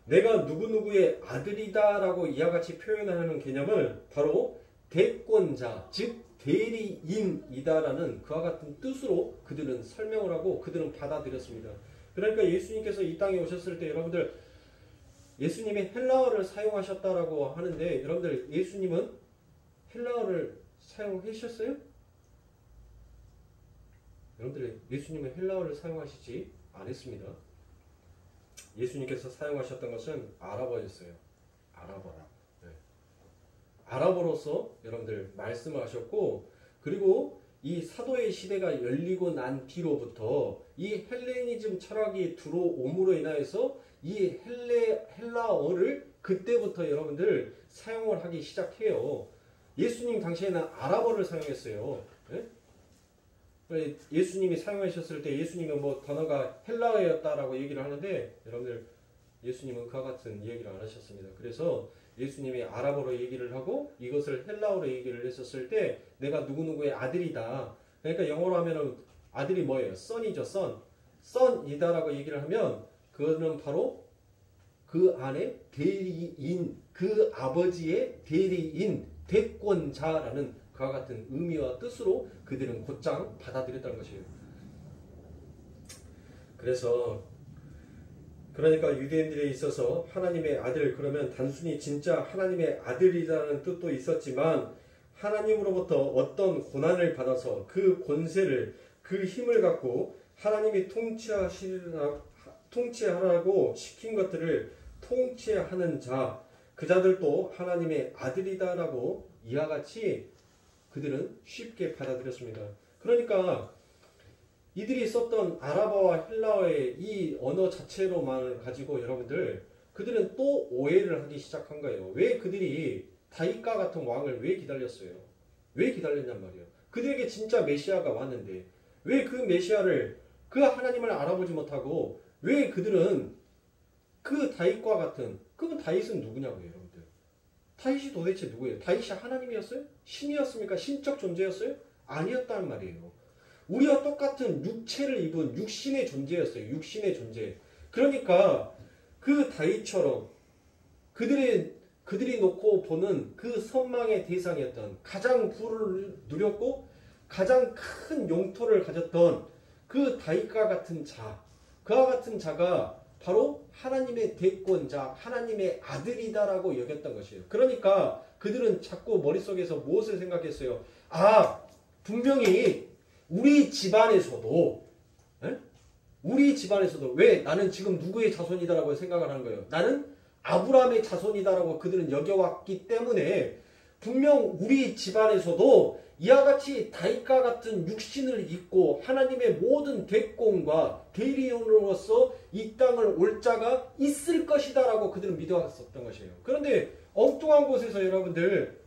내가 누구누구의 아들이다 라고 이와 같이 표현하는 개념을 바로 대권자, 즉 대리인이다 라는 그와 같은 뜻으로 그들은 설명을 하고 그들은 받아들였습니다. 그러니까 예수님께서 이 땅에 오셨을 때 여러분들 예수님이 헬라어를 사용하셨다라고 하는데 여러분들 예수님은 헬라어를 사용하셨어요? 여러분들 예수님은 헬라어를 사용하시지 않았습니다. 예수님께서 사용하셨던 것은 아랍어였어요. 아랍어. 네. 아랍어로서 여러분들 말씀을 하셨고 그리고 이 사도의 시대가 열리고 난 뒤로부터 이 헬레니즘 철학이 들어옴으로 인하여서 이 헬라어를 그때부터 여러분들 사용을 하기 시작해요. 예수님 당시에는 아랍어를 사용했어요. 예? 예수님이 사용하셨을 때 예수님은 뭐 단어가 헬라어였다라고 얘기를 하는데 여러분들 예수님은 그와 같은 얘기를 안 하셨습니다. 그래서 예수님이 아랍어로 얘기를 하고 이것을 헬라어로 얘기를 했었을 때 내가 누구누구의 아들이다. 그러니까 영어로 하면은 아들이 뭐예요? son이죠. son이다라고 얘기를 하면 그거는 바로 그 안에 대리인, 그 아버지의 대리인, 대권자라는 그와 같은 의미와 뜻으로 그들은 곧장 받아들였다는 것이에요. 그러니까 유대인들에 있어서 하나님의 아들, 그러면 단순히 진짜 하나님의 아들이라는 뜻도 있었지만 하나님으로부터 어떤 고난을 받아서 그 권세를, 그 힘을 갖고 하나님이 통치하라고 시킨 것들을 통치하는 자, 그 자들도 하나님의 아들이다라고 이와 같이 그들은 쉽게 받아들였습니다. 그러니까 이들이 썼던 아랍어와 헬라어의 이 언어 자체로만 가지고 여러분들 그들은 또 오해를 하기 시작한 거예요. 왜 그들이 다윗과 같은 왕을 왜 기다렸어요? 왜 기다렸냔 말이에요. 그들에게 진짜 메시아가 왔는데 왜 그 메시아를, 그 하나님을 알아보지 못하고 왜 그들은 그 다윗과 같은, 그러면 다윗은 누구냐고요, 여러분들. 다윗이 도대체 누구예요? 다윗이 하나님이었어요? 신이었습니까? 신적 존재였어요? 아니었단 말이에요. 우리와 똑같은 육체를 입은 육신의 존재였어요. 육신의 존재. 그러니까 그 다윗처럼 그들이 놓고 보는 그 선망의 대상이었던, 가장 부를 누렸고 가장 큰 영토를 가졌던 그 다윗과 같은 자, 그와 같은 자가 바로 하나님의 대권자, 하나님의 아들이다라고 여겼던 것이에요. 그러니까 그들은 자꾸 머릿속에서 무엇을 생각했어요? 아, 분명히 우리 집안에서도 왜 나는 지금 누구의 자손이다라고 생각을 하는 거예요. 나는 아브라함의 자손이다라고 그들은 여겨왔기 때문에 분명 우리 집안에서도 이와 같이 다윗과 같은 육신을 입고 하나님의 모든 대권과 대리인으로서 이 땅을 올 자가 있을 것이다라고 그들은 믿어왔었던 것이에요. 그런데 엉뚱한 곳에서 여러분들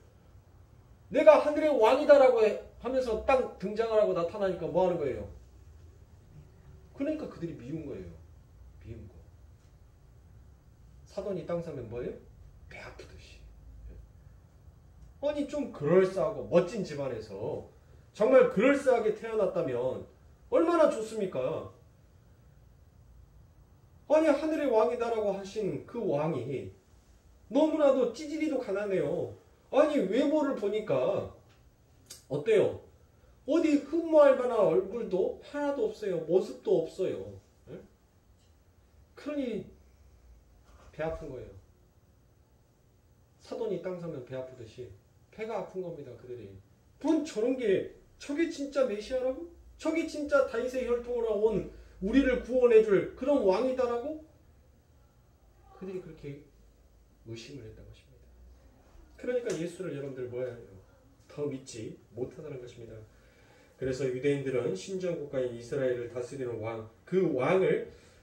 내가 하늘의 왕이다라고 하면서 딱 등장을 하고 나타나니까 뭐 하는 거예요? 그러니까 그들이 미운 거예요. 미운 거. 사돈이 땅 사면 뭐예요? 배 아프듯이. 아니 좀 그럴싸하고 멋진 집안에서 정말 그럴싸하게 태어났다면 얼마나 좋습니까? 아니 하늘의 왕이다라고 하신 그 왕이 너무나도 찌질이도 가난해요. 아니 외모를 보니까 어때요? 어디 흠모할 만한 얼굴도 하나도 없어요. 모습도 없어요. 네? 그러니 배 아픈 거예요. 사돈이 땅 사면 배 아프듯이 배가 아픈 겁니다. 그들이. 본 저런 게, 저게 진짜 메시아라고? 저게 진짜 다윗의 혈통으로 온 우리를 구원해줄 그런 왕이다라고? 그들이 그렇게 의심을 했던 것입니다. 그러니까 예수를 여러분들 뭐예요? 더 믿지 못하다는 것입니다. 그래서 유대인들은 신정국가인 이스라엘을 다스리는 왕, 그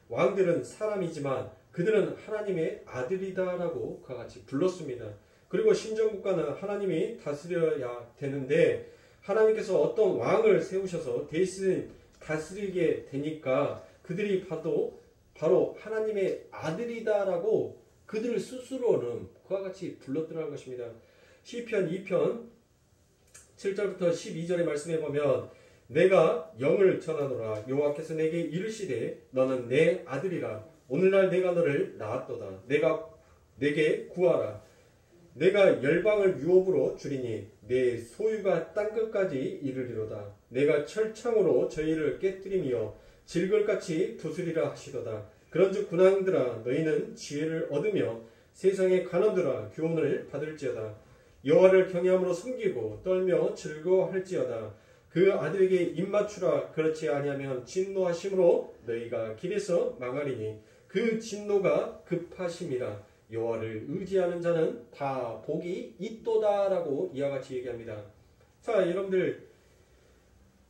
왕들은 사람이지만 그들은 하나님의 아들이다라고 그와 같이 불렀습니다. 그리고 신정국가는 하나님이 다스려야 되는데 하나님께서 어떤 왕을 세우셔서 대신 다스리게 되니까 그들이 바로 하나님의 아들이다라고 그들 스스로는 그와 같이 불렀더라는 것입니다. 시편 2편 7절부터 12절의 말씀에 보면 내가 영을 전하노라 여호와께서 내게 이르시되 너는 내 아들이라 오늘날 내가 너를 낳았도다 내게 구하라 내가 열방을 유업으로 주리니 내 소유가 땅끝까지 이르리로다 내가 철창으로 저희를 깨뜨리며 질글같이 부수리라 하시도다 그런즉 군왕들아 너희는 지혜를 얻으며 세상의 관원들아 교훈을 받을지어다 여호와를 경외함으로 섬기고 떨며 즐거워할지어다 그 아들에게 입맞추라 그렇지 아니하면 진노하심으로 너희가 길에서 망하리니 그 진노가 급하심이라 여호와를 의지하는 자는 다 복이 있도다라고 이와 같이 얘기합니다. 자 여러분들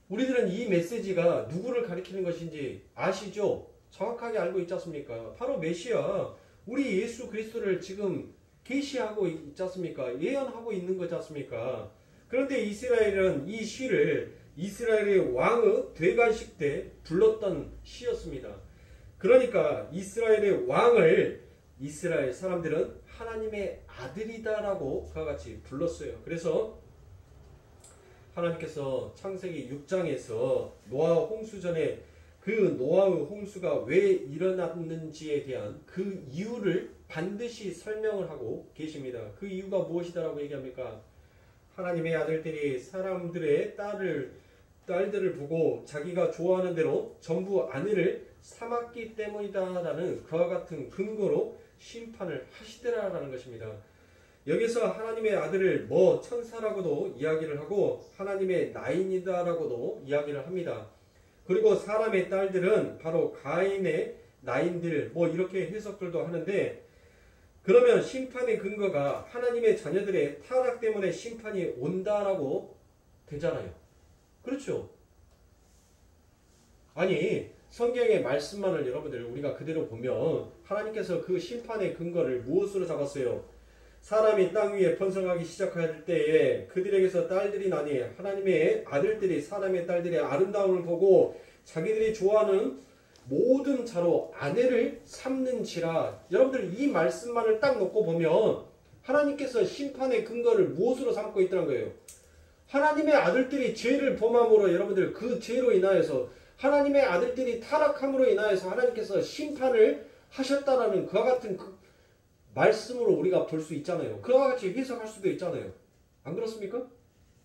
우리들은 이 메시지가 누구를 가리키는 것인지 아시죠? 정확하게 알고 있지 않습니까? 바로 메시아 우리 예수 그리스도를 지금 계시하고 있지 않습니까? 예언하고 있는 거지 않습니까? 그런데 이스라엘은 이 시를 이스라엘의 왕의 되관식 때 불렀던 시였습니다. 그러니까 이스라엘의 왕을 이스라엘 사람들은 하나님의 아들이다라고 그와 같이 불렀어요. 그래서 하나님께서 창세기 6장에서 노아 홍수 전에 그 노아의 홍수가 왜 일어났는지에 대한 그 이유를 반드시 설명을 하고 계십니다. 그 이유가 무엇이다라고 얘기합니까? 하나님의 아들들이 사람들의 딸들을 보고 자기가 좋아하는 대로 전부 아내를 삼았기 때문이다라는 그와 같은 근거로 심판을 하시더라라는 것입니다. 여기서 하나님의 아들을 뭐 천사라고도 이야기를 하고 하나님의 나인이다라고도 이야기를 합니다. 그리고 사람의 딸들은 바로 가인의 나인들 뭐 이렇게 해석들도 하는데, 그러면 심판의 근거가 하나님의 자녀들의 타락 때문에 심판이 온다라고 되잖아요. 그렇죠? 아니 성경의 말씀만을 여러분들 우리가 그대로 보면 하나님께서 그 심판의 근거를 무엇으로 잡았어요? 사람이 땅 위에 번성하기 시작할 때에 그들에게서 딸들이 나니 하나님의 아들들이 사람의 딸들의 아름다움을 보고 자기들이 좋아하는 모든 자로 아내를 삼는지라. 여러분들 이 말씀만을 딱 놓고 보면 하나님께서 심판의 근거를 무엇으로 삼고 있다는 거예요? 하나님의 아들들이 죄를 범함으로 여러분들 그 죄로 인하여서 하나님의 아들들이 타락함으로 인하여서 하나님께서 심판을 하셨다라는 그와 같은 그 말씀으로 우리가 볼 수 있잖아요. 그와 같이 해석할 수도 있잖아요. 안 그렇습니까?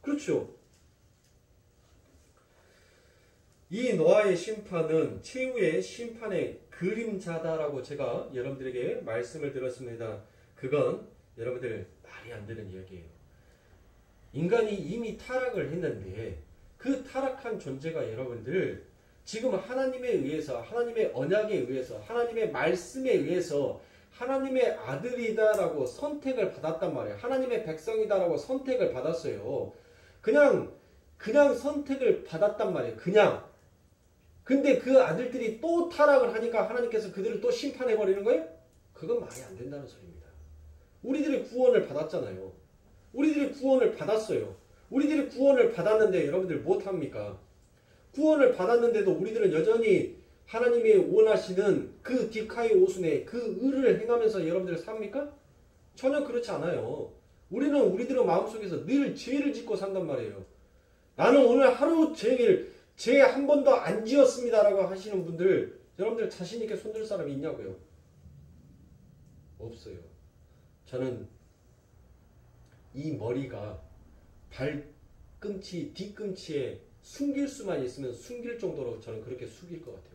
그렇죠. 이 노아의 심판은 최후의 심판의 그림자다라고 제가 여러분들에게 말씀을 드렸습니다. 그건 여러분들 말이 안 되는 이야기예요. 인간이 이미 타락을 했는데 그 타락한 존재가 여러분들 지금 하나님에 의해서 하나님의 언약에 의해서 하나님의 말씀에 의해서 하나님의 아들이다라고 선택을 받았단 말이에요. 하나님의 백성이다라고 선택을 받았어요. 그냥 선택을 받았단 말이에요. 그냥. 근데 그 아들들이 또 타락을 하니까 하나님께서 그들을 또 심판해버리는 거예요? 그건 말이 안 된다는 소리입니다. 우리들이 구원을 받았잖아요. 우리들이 구원을 받았어요. 우리들이 구원을 받았는데 여러분들 못합니까? 구원을 받았는데도 우리들은 여전히 하나님이 원하시는 그 디카이 오순의 그 의를 행하면서 여러분들 삽니까? 전혀 그렇지 않아요. 우리들의 마음속에서 늘 죄를 짓고 산단 말이에요. 나는 오늘 하루 종일 죄 한 번도 안 지었습니다라고 하시는 분들, 여러분들 자신 있게 손들 사람이 있냐고요? 없어요. 저는 이 머리가 발꿈치, 뒤꿈치에 숨길 수만 있으면 숨길 정도로 저는 그렇게 숙일 것 같아요.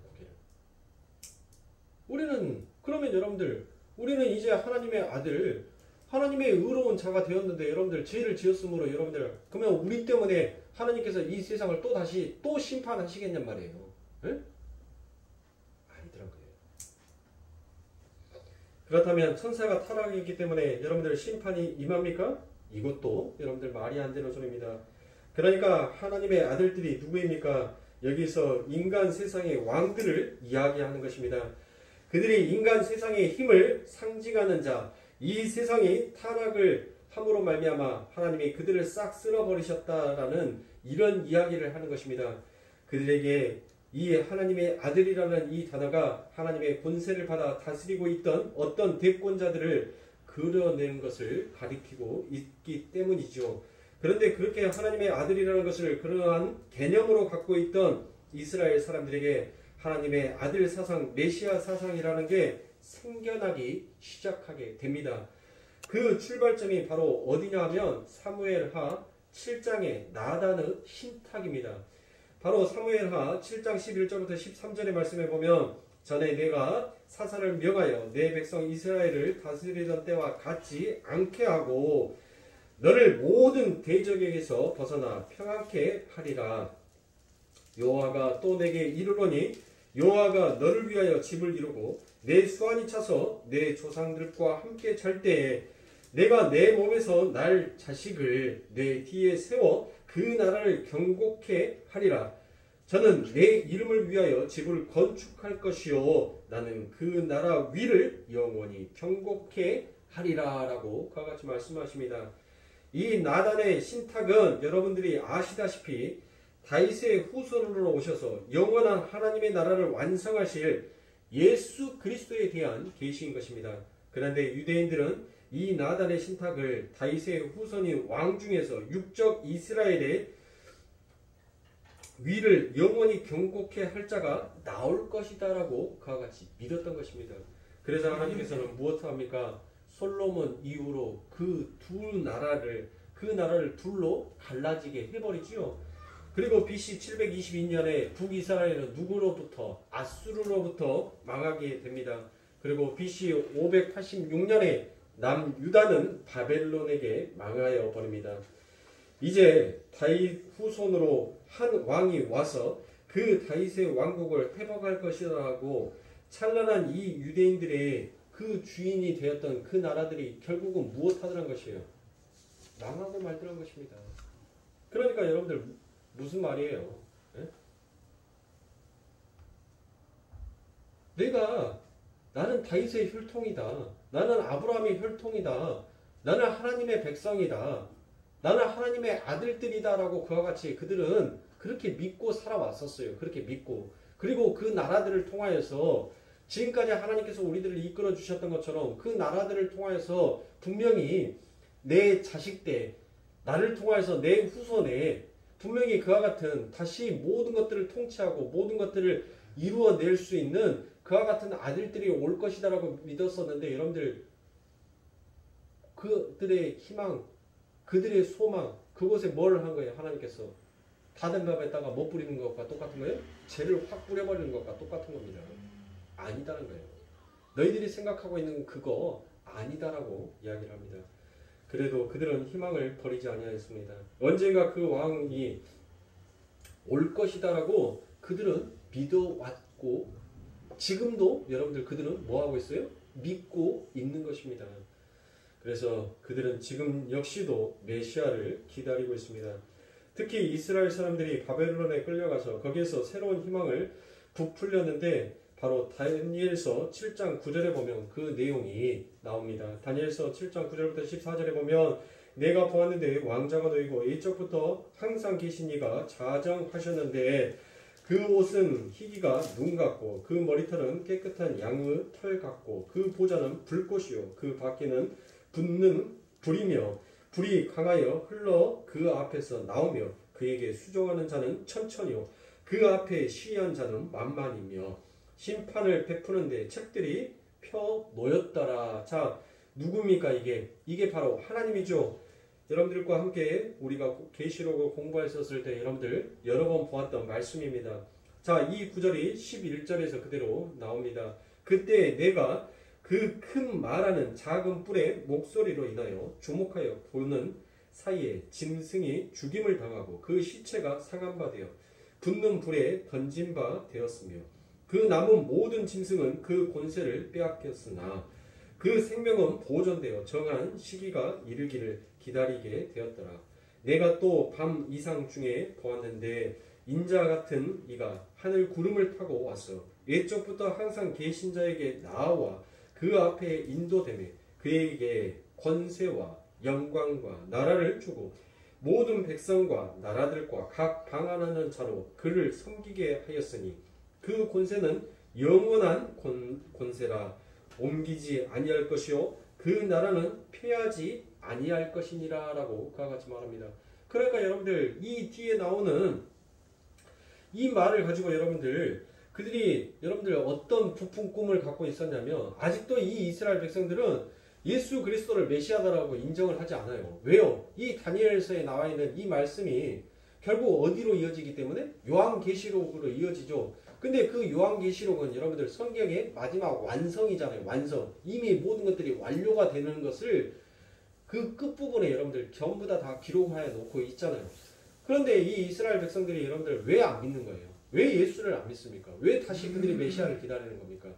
우리는 그러면 여러분들 우리는 이제 하나님의 아들 하나님의 의로운 자가 되었는데 여러분들 죄를 지었으므로 여러분들 그러면 우리 때문에 하나님께서 이 세상을 또 다시 또 심판하시겠냔 말이에요. 에? 아니더라고요. 그렇다면 천사가 타락했기 때문에 여러분들 심판이 임합니까? 이것도 여러분들 말이 안 되는 소리입니다. 그러니까 하나님의 아들들이 누구입니까? 여기서 인간 세상의 왕들을 이야기하는 것입니다. 그들이 인간 세상의 힘을 상징하는 자, 이 세상이 타락을 함으로 말미암아 하나님이 그들을 싹 쓸어버리셨다라는 이런 이야기를 하는 것입니다. 그들에게 이 하나님의 아들이라는 이 단어가 하나님의 권세를 받아 다스리고 있던 어떤 대권자들을 그려낸 것을 가리키고 있기 때문이죠. 그런데 그렇게 하나님의 아들이라는 것을 그러한 개념으로 갖고 있던 이스라엘 사람들에게 하나님의 아들 사상, 메시아 사상이라는 게 생겨나기 시작하게 됩니다. 그 출발점이 바로 어디냐 하면 사무엘하 7장의 나단의 신탁입니다. 바로 사무엘하 7장 11절부터 13절의 말씀에 보면 전에 내가 사사를 명하여 내 백성 이스라엘을 다스리던 때와 같지 않게 하고 너를 모든 대적에게서 벗어나 평안케 하리라. 여호와가 또 내게 이르노니 여호와가 너를 위하여 집을 이루고 내 수완이 차서 내 조상들과 함께 잘 때에 내가 내 몸에서 날 자식을 내 뒤에 세워 그 나라를 경고케 하리라. 저는 내 이름을 위하여 집을 건축할 것이요 나는 그 나라 위를 영원히 경고케 하리라라고 그와 같이 말씀하십니다. 이 나단의 신탁은 여러분들이 아시다시피 다윗의 후손으로 오셔서 영원한 하나님의 나라를 완성하실 예수 그리스도에 대한 계시인 것입니다. 그런데 유대인들은 이 나단의 신탁을 다윗의 후손인 왕 중에서 육적 이스라엘의 위를 영원히 경고케 할 자가 나올 것이다 라고 그와 같이 믿었던 것입니다. 그래서 하나님께서는 무엇을 합니까? 솔로몬 이후로 그 나라를 둘로 갈라지게 해버리지요. 그리고 BC 722년에 북이스라엘은 누구로부터? 아수르로부터 망하게 됩니다. 그리고 BC 586년에 남유다는 바벨론에게 망하여 버립니다. 이제 다윗 후손으로 한 왕이 와서 그 다윗의 왕국을 회복할 것이라고 찬란한 이 유대인들의 그 주인이 되었던 그 나라들이 결국은 무엇하더란 것이에요? 망하고 말더란 것입니다. 그러니까 여러분들 무슨 말이에요? 네? 나는 다윗의 혈통이다. 나는 아브라함의 혈통이다. 나는 하나님의 백성이다. 나는 하나님의 아들들이다 라고 그와 같이 그들은 그렇게 믿고 살아왔었어요. 그렇게 믿고. 그리고 그 나라들을 통하여서 지금까지 하나님께서 우리들을 이끌어 주셨던 것처럼 그 나라들을 통하여서 분명히 내 자식 때 나를 통하여서 내 후손에 분명히 그와 같은 다시 모든 것들을 통치하고 모든 것들을 이루어낼 수 있는 그와 같은 아들들이 올 것이다 라고 믿었었는데 여러분들 그들의 희망 그들의 소망 그곳에 뭘 한 거예요? 하나님께서 닫은 밥에다가 못 뿌리는 것과 똑같은 거예요? 죄를 확 뿌려버리는 것과 똑같은 겁니다. 아니다는 거예요. 너희들이 생각하고 있는 그거 아니다라고 이야기를 합니다. 그래도 그들은 희망을 버리지 아니하였습니다. 언젠가 그 왕이 올 것이다라고 그들은 믿어왔고 지금도 여러분들 그들은 뭐하고 있어요? 믿고 있는 것입니다. 그래서 그들은 지금 역시도 메시아를 기다리고 있습니다. 특히 이스라엘 사람들이 바벨론에 끌려가서 거기에서 새로운 희망을 부풀렸는데 바로 다니엘서 7장 9절에 보면 그 내용이 나옵니다. 다니엘서 7장 9절부터 14절에 보면 내가 보았는데 왕자가 놓이고 이쪽부터 항상 계신 이가 자정하셨는데 그 옷은 희기가 눈 같고 그 머리털은 깨끗한 양의 털 같고 그 보좌는 불꽃이요 그 밖에는 붙는 불이며 불이 강하여 흘러 그 앞에서 나오며 그에게 수종하는 자는 천천히요 그 앞에 시위한 자는 만만이며 심판을 베푸는데 책들이 펴 놓였더라. 자, 누굽니까 이게? 이게 바로 하나님이죠. 여러분들과 함께 우리가 계시록을 공부했었을 때 여러분들 여러 번 보았던 말씀입니다. 자, 이 구절이 11절에서 그대로 나옵니다. 그때 내가 그 큰 말하는 작은 뿔의 목소리로 인하여 주목하여 보는 사이에 짐승이 죽임을 당하고 그 시체가 상한 바 되어 붙는 불에 던진 바 되었으며 그 남은 모든 짐승은 그 권세를 빼앗겼으나 그 생명은 보존되어 정한 시기가 이르기를 기다리게 되었더라. 내가 또 밤 이상 중에 보았는데 인자 같은 이가 하늘 구름을 타고 와서 옛적부터 항상 계신 자에게 나아와 그 앞에 인도되매 그에게 권세와 영광과 나라를 주고 모든 백성과 나라들과 각 방언하는 자로 그를 섬기게 하였으니 그 권세는 영원한 권세라 옮기지 아니할 것이요 그 나라는 패하지 아니할 것이니라 라고 그와 같이 말합니다. 그러니까 여러분들 이 뒤에 나오는 이 말을 가지고 그들이 여러분들 어떤 부푼 꿈을 갖고 있었냐면 아직도 이 이스라엘 백성들은 예수 그리스도를 메시아다라고 인정을 하지 않아요. 왜요? 이 다니엘서에 나와 있는 이 말씀이 결국 어디로 이어지기 때문에 요한계시록으로 이어지죠. 근데 그 요한계시록은 여러분들 성경의 마지막 완성이잖아요. 완성. 이미 모든 것들이 완료가 되는 것을 그 끝부분에 여러분들 전부 다 기록하여 놓고 있잖아요. 그런데 이 이스라엘 백성들이 여러분들 왜 안 믿는 거예요? 왜 예수를 안 믿습니까? 왜 다시 그들이 메시아를 기다리는 겁니까?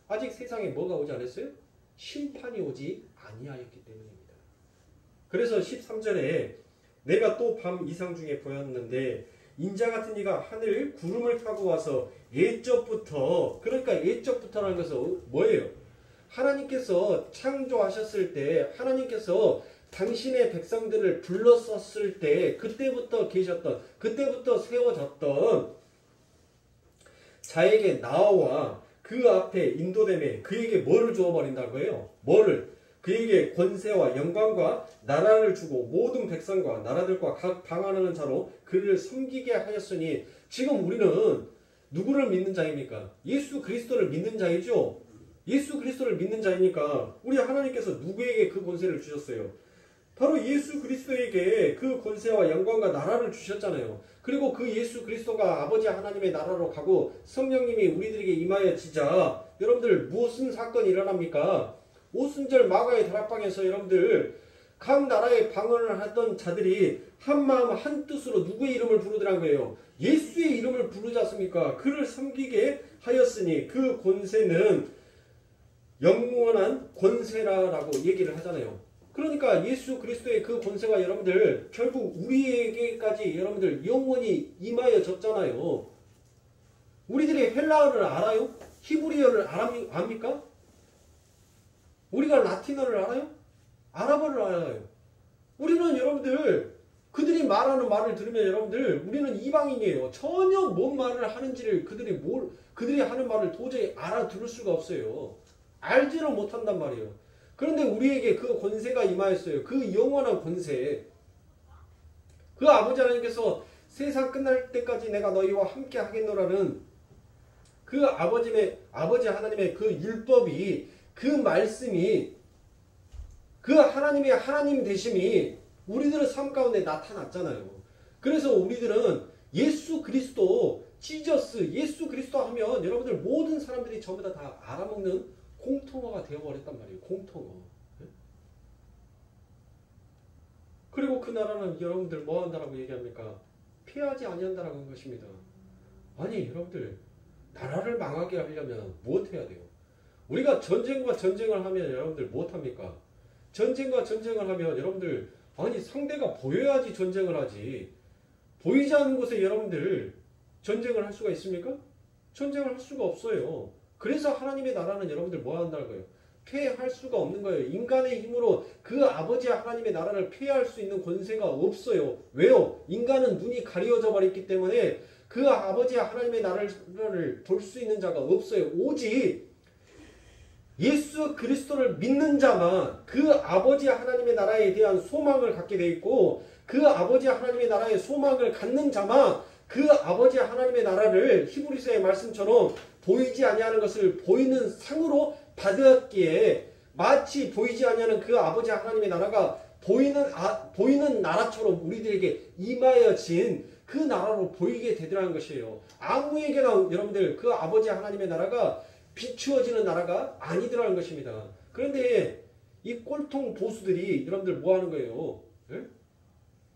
아직 세상에 뭐가 오지 않았어요? 심판이 오지 아니하였기 때문입니다. 그래서 13절에 내가 또 밤 이상 중에 보였는데 인자 같은 이가 하늘 구름을 타고 와서 옛적부터 그러니까 옛적부터라는 것은 뭐예요? 하나님께서 창조하셨을 때 하나님께서 당신의 백성들을 불렀었을 때 그때부터 계셨던 그때부터 세워졌던 자에게 나와 그 앞에 인도됨에 그에게 뭐를 주어버린다고 해요? 뭐를? 그에게 권세와 영광과 나라를 주고 모든 백성과 나라들과 각 방언하는 자로 그를 섬기게 하였으니 지금 우리는 누구를 믿는 자입니까? 예수 그리스도를 믿는 자이죠? 예수 그리스도를 믿는 자이니까 우리 하나님께서 누구에게 그 권세를 주셨어요? 바로 예수 그리스도에게 그 권세와 영광과 나라를 주셨잖아요. 그리고 그 예수 그리스도가 아버지 하나님의 나라로 가고 성령님이 우리들에게 임하여지자 여러분들 무슨 사건이 일어납니까? 오순절 마가의 다락방에서 여러분들 각 나라의 방언을 하던 자들이 한마음 한뜻으로 누구의 이름을 부르더란 거예요. 예수의 이름을 부르지 않습니까? 그를 섬기게 하였으니 그 권세는 영원한 권세라라고 얘기를 하잖아요. 그러니까 예수 그리스도의 그 권세가 여러분들 결국 우리에게까지 여러분들 영원히 임하여졌잖아요. 우리들이 헬라어를 알아요? 히브리어를 압니까? 우리가 라틴어를 알아요? 아랍어를 알아요. 우리는 여러분들 그들이 말하는 말을 들으면 여러분들 우리는 이방인이에요. 전혀 뭔 말을 하는지를 그들이 하는 말을 도저히 알아들을 수가 없어요. 알지를 못한단 말이에요. 그런데 우리에게 그 권세가 임하였어요. 그 영원한 권세. 그 아버지 하나님께서 세상 끝날 때까지 내가 너희와 함께 하겠노라는 그 아버지 하나님의 그 율법이 그 말씀이 그 하나님의 하나님 되심이 우리들의 삶 가운데 나타났잖아요. 그래서 우리들은 예수 그리스도 지저스 예수 그리스도 하면 여러분들 모든 사람들이 전부 다 알아먹는 공통어가 되어버렸단 말이에요. 공통어. 그리고 그 나라는 여러분들 뭐 한다라고 얘기합니까? 피하지 아니한다라는 것입니다. 아니 여러분들 나라를 망하게 하려면 무엇 해야 돼요? 우리가 전쟁과 전쟁을 하면 여러분들 무엇합니까? 전쟁과 전쟁을 하면 여러분들 아니 상대가 보여야지 전쟁을 하지 보이지 않는 곳에 여러분들 전쟁을 할 수가 있습니까? 전쟁을 할 수가 없어요. 그래서 하나님의 나라는 여러분들 뭐 한다는 거예요? 폐할 수가 없는 거예요. 인간의 힘으로 그 아버지 하나님의 나라를 폐할 수 있는 권세가 없어요. 왜요? 인간은 눈이 가려져 버렸기 때문에 그 아버지 하나님의 나라를 볼 수 있는 자가 없어요. 오직 예수 그리스도를 믿는 자만 그 아버지 하나님의 나라에 대한 소망을 갖게 돼 있고 그 아버지 하나님의 나라의 소망을 갖는 자만 그 아버지 하나님의 나라를 히브리서의 말씀처럼 보이지 아니하는 것을 보이는 상으로 받았기에 마치 보이지 아니하는 그 아버지 하나님의 나라가 보이는 나라처럼 우리들에게 임하여진 그 나라로 보이게 되더라는 것이에요. 아무에게나 여러분들 그 아버지 하나님의 나라가 비추어지는 나라가 아니더라는 것입니다. 그런데 이 꼴통 보수들이 여러분들 뭐 하는 거예요? 예?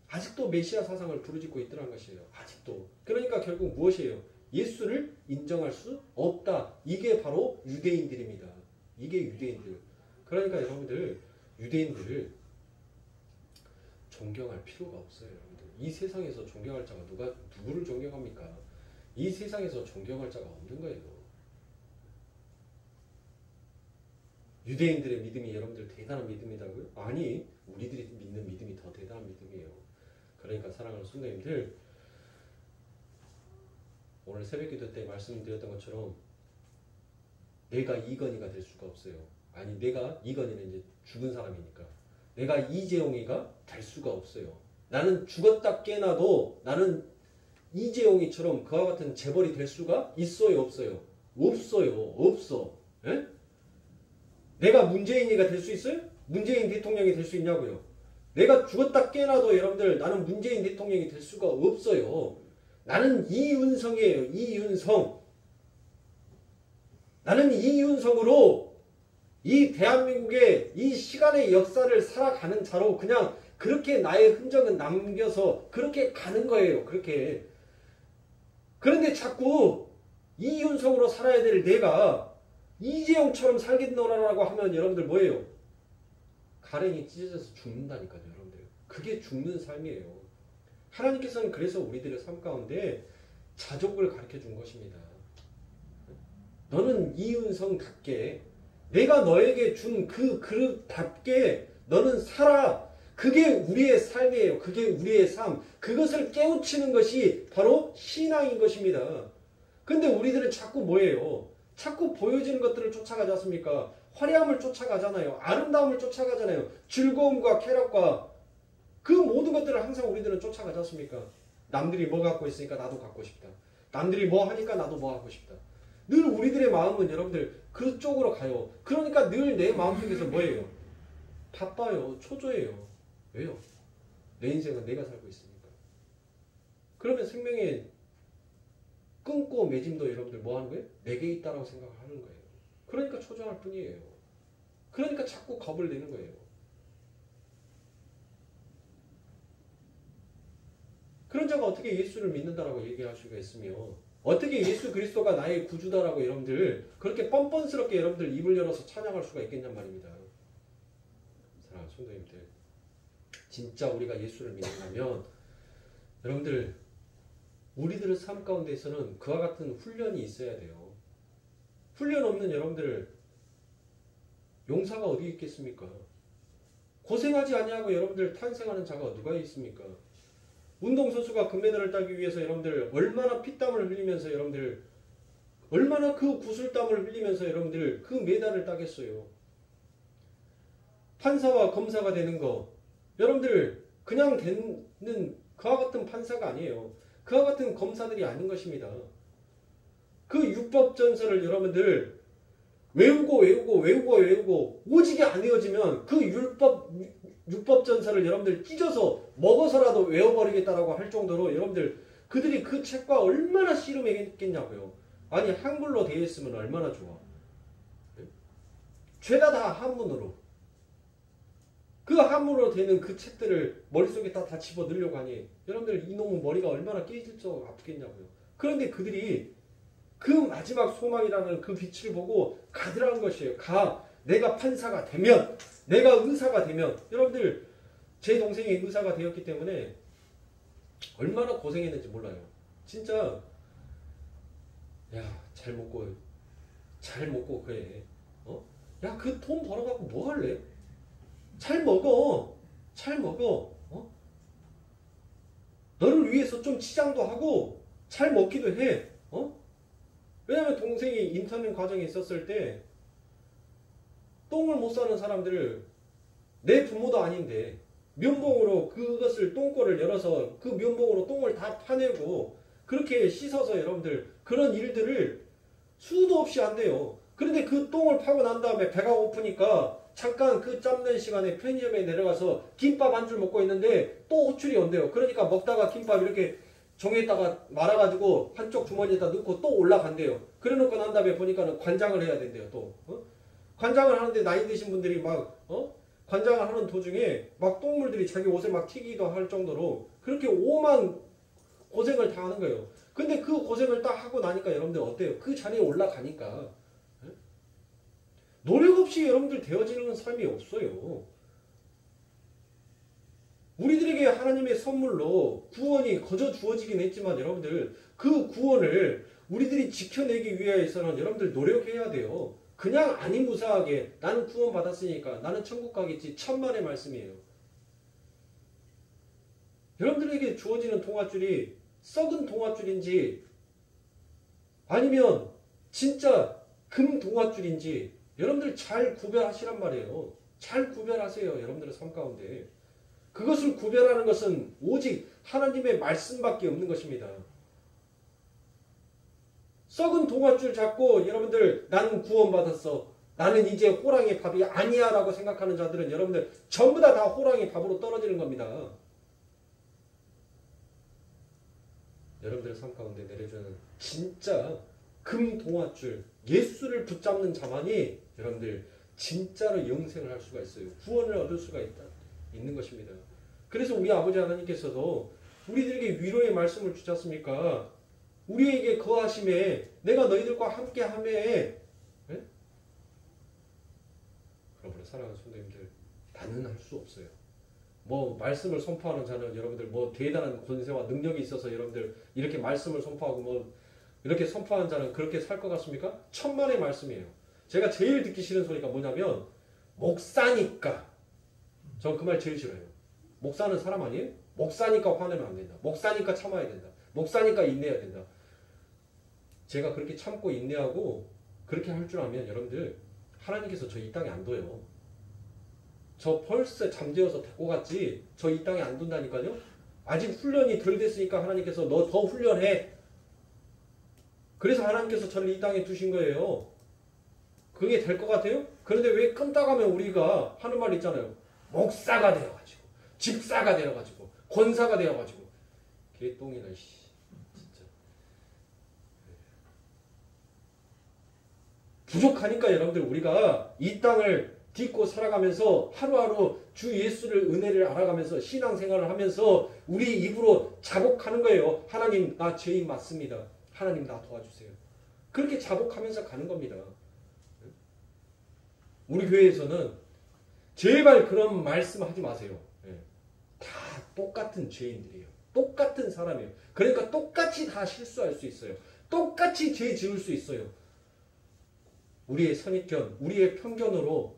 아직도 메시아 사상을 부르짖고 있더라는 것이에요. 아직도. 그러니까 결국 무엇이에요? 예수를 인정할 수 없다. 이게 바로 유대인들입니다. 이게 유대인들. 그러니까 여러분들 유대인들을 존경할 필요가 없어요. 여러분들. 이 세상에서 존경할 자가 누구를 존경합니까? 이 세상에서 존경할 자가 없는 거예요. 유대인들의 믿음이 여러분들 대단한 믿음이라고요? 아니, 우리들이 믿는 믿음이 더 대단한 믿음이에요. 그러니까 사랑하는 성도님들, 오늘 새벽기도 때 말씀드렸던 것처럼 내가 이건희가 될 수가 없어요. 아니, 내가 이건희는 이제 죽은 사람이니까 내가 이재용이가 될 수가 없어요. 나는 죽었다 깨나도 나는 이재용이처럼 그와 같은 재벌이 될 수가 있어요, 없어요? 없어요, 없어. 에? 내가 문재인이가 될 수 있어요? 문재인 대통령이 될 수 있냐고요? 내가 죽었다 깨나도 여러분들 나는 문재인 대통령이 될 수가 없어요. 나는 이윤성이에요. 이윤성. 나는 이윤성으로 이 대한민국의 이 시간의 역사를 살아가는 자로 그냥 그렇게 나의 흔적은 남겨서 그렇게 가는 거예요. 그렇게. 그런데 자꾸 이윤성으로 살아야 될 내가 이재용처럼 살겠노라고 하면 여러분들 뭐예요? 가랭이 찢어져서 죽는다니까요. 여러분들. 그게 죽는 삶이에요. 하나님께서는 그래서 우리들의 삶 가운데 자족을 가르쳐 준 것입니다. 너는 이윤성답게 내가 너에게 준 그 그릇답게 너는 살아. 그게 우리의 삶이에요. 그게 우리의 삶. 그것을 깨우치는 것이 바로 신앙인 것입니다. 근데 우리들은 자꾸 뭐예요? 자꾸 보여지는 것들을 쫓아가지 않습니까? 화려함을 쫓아가잖아요. 아름다움을 쫓아가잖아요. 즐거움과 쾌락과 그 모든 것들을 항상 우리들은 쫓아가지 않습니까? 남들이 뭐 갖고 있으니까 나도 갖고 싶다. 남들이 뭐 하니까 나도 뭐 하고 싶다. 늘 우리들의 마음은 여러분들 그쪽으로 가요. 그러니까 늘 내 마음속에서 뭐예요? 바빠요. 초조해요. 왜요? 내 인생은 내가 살고 있으니까. 그러면 생명의 끊고 매짐도 여러분들 뭐 하는 거예요? 내게 있다라고 생각을 하는 거예요. 그러니까 초조할 뿐이에요. 그러니까 자꾸 겁을 내는 거예요. 그런 자가 어떻게 예수를 믿는다라고 얘기할 수가 있으며 어떻게 예수 그리스도가 나의 구주다라고 여러분들 그렇게 뻔뻔스럽게 여러분들 입을 열어서 찬양할 수가 있겠냔 말입니다. 사랑하는 성도님들, 진짜 우리가 예수를 믿는다면 여러분들 우리들의 삶 가운데서는 그와 같은 훈련이 있어야 돼요. 훈련 없는 여러분들 용사가 어디 있겠습니까? 고생하지 아니하고 여러분들 탄생하는 자가 누가 있습니까? 운동선수가 금메달을 따기 위해서 여러분들 얼마나 피땀을 흘리면서 여러분들 얼마나 그 구슬땀을 흘리면서 여러분들 그 메달을 따겠어요. 판사와 검사가 되는 거 여러분들 그냥 되는 그와 같은 판사가 아니에요. 그와 같은 검사들이 아닌 것입니다. 그 율법전서를 여러분들 외우고 오직이 안 외워지면 그 율법전서를 여러분들 찢어서 먹어서라도 외워버리겠다라고 할 정도로 여러분들 그들이 그 책과 얼마나 씨름했겠냐고요. 아니 한글로 되어 있으면 얼마나 좋아. 죄다 다 한문으로. 그 한문으로 되는 그 책들을 머릿속에 다 집어넣으려고 하니 여러분들 이놈의 머리가 얼마나 깨질 줄 아프겠냐고요. 그런데 그들이 그 마지막 소망이라는 그 빛을 보고 가더라는 것이에요. 내가 판사가 되면, 내가 의사가 되면, 여러분들 제 동생이 의사가 되었기 때문에 얼마나 고생했는지 몰라요. 진짜 야, 잘 먹고 그래. 야, 그 돈 벌어갖고 뭐 할래? 잘 먹어. 너를 위해서 좀 치장도 하고 잘 먹기도 해. 왜냐면 동생이 인턴 과정에 있었을 때 똥을 못 싸는 사람들을 내 부모도 아닌데 면봉으로 그것을 똥꼬를 열어서 그 면봉으로 똥을 다 파내고 그렇게 씻어서 여러분들 그런 일들을 수도 없이 한대요. 그런데 그 똥을 파고 난 다음에 배가 고프니까 잠깐 그 짬낸 시간에 편의점에 내려가서 김밥 한 줄 먹고 있는데 또 호출이 온대요. 그러니까 먹다가 김밥 이렇게 종에다가 말아가지고 한쪽 주머니에다 넣고 또 올라간대요. 그래 놓고 난 다음에 보니까는 관장을 해야 된대요. 또 관장을 하는데 나이 드신 분들이 막 관장을 하는 도중에 막 똥물들이 자기 옷에 막 튀기도 할 정도로 그렇게 오만 고생을 다 하는 거예요. 근데 그 고생을 딱 하고 나니까 여러분들 어때요? 그 자리에 올라가니까 노력 없이 여러분들 되어지는 삶이 없어요. 우리들에게 하나님의 선물로 구원이 거저 주어지긴 했지만 여러분들 그 구원을 우리들이 지켜내기 위해서는 여러분들 노력해야 돼요. 그냥 아니 무사하게 나는 구원 받았으니까 나는 천국 가겠지 천만의 말씀이에요. 여러분들에게 주어지는 동아줄이 썩은 동아줄인지 아니면 진짜 금 동아줄인지 여러분들 잘 구별하시란 말이에요. 잘 구별하세요. 여러분들의 삶 가운데. 그것을 구별하는 것은 오직 하나님의 말씀밖에 없는 것입니다. 썩은 동아줄 잡고 여러분들 나는 구원받았어. 나는 이제 호랑이 밥이 아니야 라고 생각하는 자들은 여러분들 전부 다 호랑이 밥으로 떨어지는 겁니다. 여러분들의 삶 가운데 내려주는 진짜 금 동아줄 예수를 붙잡는 자만이 여러분들 진짜로 영생을 할 수가 있어요. 구원을 얻을 수가 있는 것입니다. 그래서 우리 아버지 하나님께서도 우리들에게 위로의 말씀을 주지 않습니까? 우리에게 거하심에 내가 너희들과 함께하매 여러분의 사랑하는 성도님들 나는 할 수 없어요. 뭐 말씀을 선포하는 자는 여러분들 뭐 대단한 권세와 능력이 있어서 여러분들 이렇게 말씀을 선포하고 뭐 이렇게 선포하는 자는 그렇게 살 것 같습니까? 천만의 말씀이에요. 제가 제일 듣기 싫은 소리가 뭐냐면 목사니까. 전 그 말 제일 싫어요. 목사는 사람 아니에요? 목사니까 화내면 안 된다. 목사니까 참아야 된다. 목사니까 인내해야 된다. 제가 그렇게 참고 인내하고 그렇게 할 줄 알면 여러분들 하나님께서 저 이 땅에 안 둬요. 저 벌써 잠재워서 데리고 갔지 저 이 땅에 안 둔다니까요. 아직 훈련이 덜 됐으니까 하나님께서 너 더 훈련해. 그래서 하나님께서 저를 이 땅에 두신 거예요. 그게 될 것 같아요? 그런데 왜 끈따가면 우리가 하는 말 있잖아요. 목사가 되어가지고 집사가 되어가지고 권사가 되어가지고 개똥이나 진짜 부족하니까 여러분들 우리가 이 땅을 딛고 살아가면서 하루하루 주 예수를 은혜를 알아가면서 신앙생활을 하면서 우리 입으로 자복하는 거예요. 하나님 나 죄인 맞습니다. 하나님 나 도와주세요. 그렇게 자복하면서 가는 겁니다. 우리 교회에서는 제발 그런 말씀 하지 마세요. 다 똑같은 죄인들이에요. 똑같은 사람이에요. 그러니까 똑같이 다 실수할 수 있어요. 똑같이 죄 지을 수 있어요. 우리의 선입견, 우리의 편견으로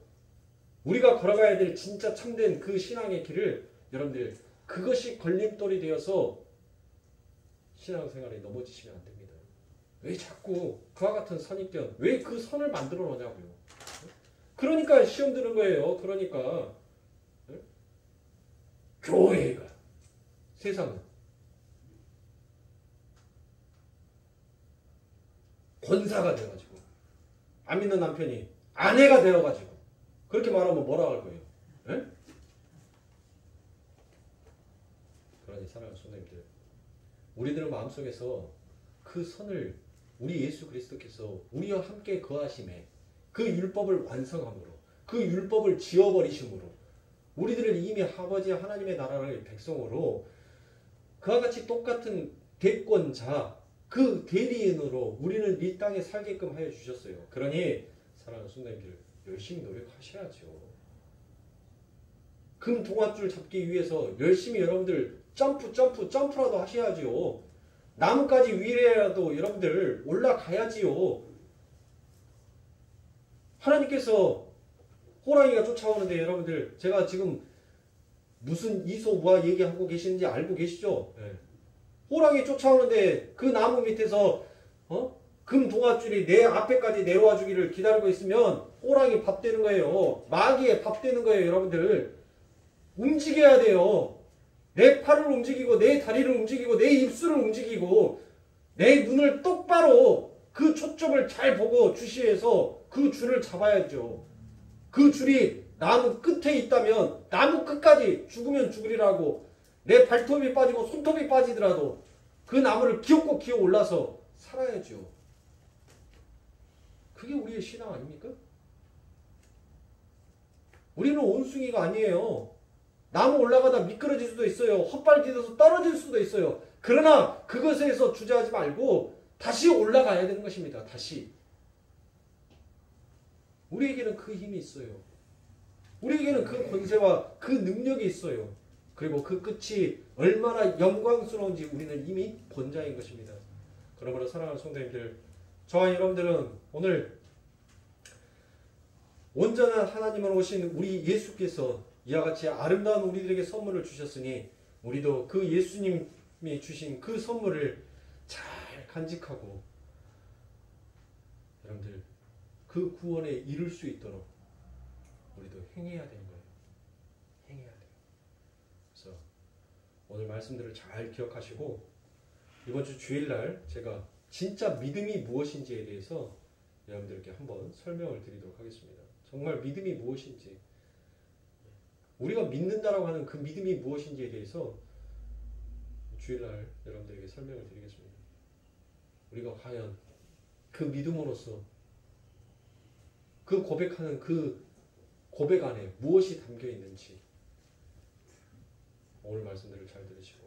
우리가 걸어가야 될 진짜 참된 그 신앙의 길을 여러분들 그것이 걸림돌이 되어서 신앙생활에 넘어지시면 안 됩니다. 왜 자꾸 그와 같은 선입견, 왜 그 선을 만들어 놓냐고요. 그러니까 시험 드는 거예요. 그러니까 교회가 세상은 권사가 되어가지고 안 믿는 남편이 아내가 되어가지고 그렇게 말하면 뭐라 할 거예요? 에? 그러니 사랑하는 성도님들 우리들은 마음속에서 그 선을 우리 예수 그리스도께서 우리와 함께 거하심에 그 율법을 완성함으로 그 율법을 지워버리심으로 우리들을 이미 아버지 하나님의 나라를 백성으로 그와 같이 똑같은 대권자 그 대리인으로 우리는 이 땅에 살게끔 하여 주셨어요. 그러니 사랑하는 성도님들 열심히 노력하셔야죠. 금 동아줄 잡기 위해서 열심히 여러분들 점프라도 하셔야지요. 나무까지 위에라도 여러분들 올라가야지요. 하나님께서 호랑이가 쫓아오는데 여러분들 제가 지금 무슨 이소무아 얘기하고 계시는지 알고 계시죠? 네. 호랑이 쫓아오는데 그 나무 밑에서 금 동아줄이 내 앞에까지 내려와 주기를 기다리고 있으면 호랑이 밥 되는 거예요. 마귀의 밥 되는 거예요. 여러분들 움직여야 돼요. 내 팔을 움직이고 내 다리를 움직이고 내 입술을 움직이고 내 눈을 똑바로 그 초점을 잘 보고 주시해서 그 줄을 잡아야죠. 그 줄이 나무 끝에 있다면 나무 끝까지 죽으면 죽으리라고 내 발톱이 빠지고 손톱이 빠지더라도 그 나무를 기어코 기어 올라서 살아야죠. 그게 우리의 신앙 아닙니까? 우리는 온숭이가 아니에요. 나무 올라가다 미끄러질 수도 있어요. 헛발 디뎌서 떨어질 수도 있어요. 그러나 그것에서 주저하지 말고 다시 올라가야 되는 것입니다. 다시. 우리에게는 그 힘이 있어요. 우리에게는 그 권세와 그 능력이 있어요. 그리고 그 끝이 얼마나 영광스러운지 우리는 이미 본 자인 것입니다. 그러므로 사랑하는 성도님들, 저와 여러분들은 오늘 온전한 하나님으로 오신 우리 예수께서 이와 같이 아름다운 우리들에게 선물을 주셨으니 우리도 그 예수님이 주신 그 선물을 잘 간직하고 여러분들 그 구원에 이룰 수 있도록 우리도 행해야 되는 거예요. 행해야 돼요. 그래서 오늘 말씀들을 잘 기억하시고 이번 주 주일날 제가 진짜 믿음이 무엇인지에 대해서 여러분들께 한번 설명을 드리도록 하겠습니다. 정말 믿음이 무엇인지 우리가 믿는다라고 하는 그 믿음이 무엇인지에 대해서 주일날 여러분들에게 설명을 드리겠습니다. 우리가 과연 그 믿음으로써 그 고백하는 그 고백 안에 무엇이 담겨 있는지 오늘 말씀들을 잘 들으시고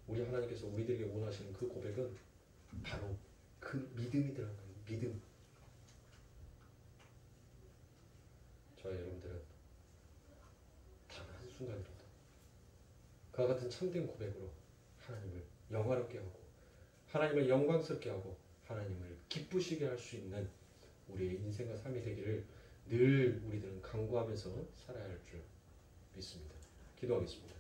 우리 하나님께서 우리들에게 원하시는 그 고백은 바로 그 믿음이 들어간 거예요. 믿음. 저와 여러분들은 단 한순간이라도 그와 같은 참된 고백으로 하나님을 영화롭게 하고 하나님을 영광스럽게 하고 하나님을 기쁘시게 할 수 있는 우리의 인생과 삶이 되기를 늘 우리들은 간구하면서 살아야 할 줄 믿습니다. 기도하겠습니다.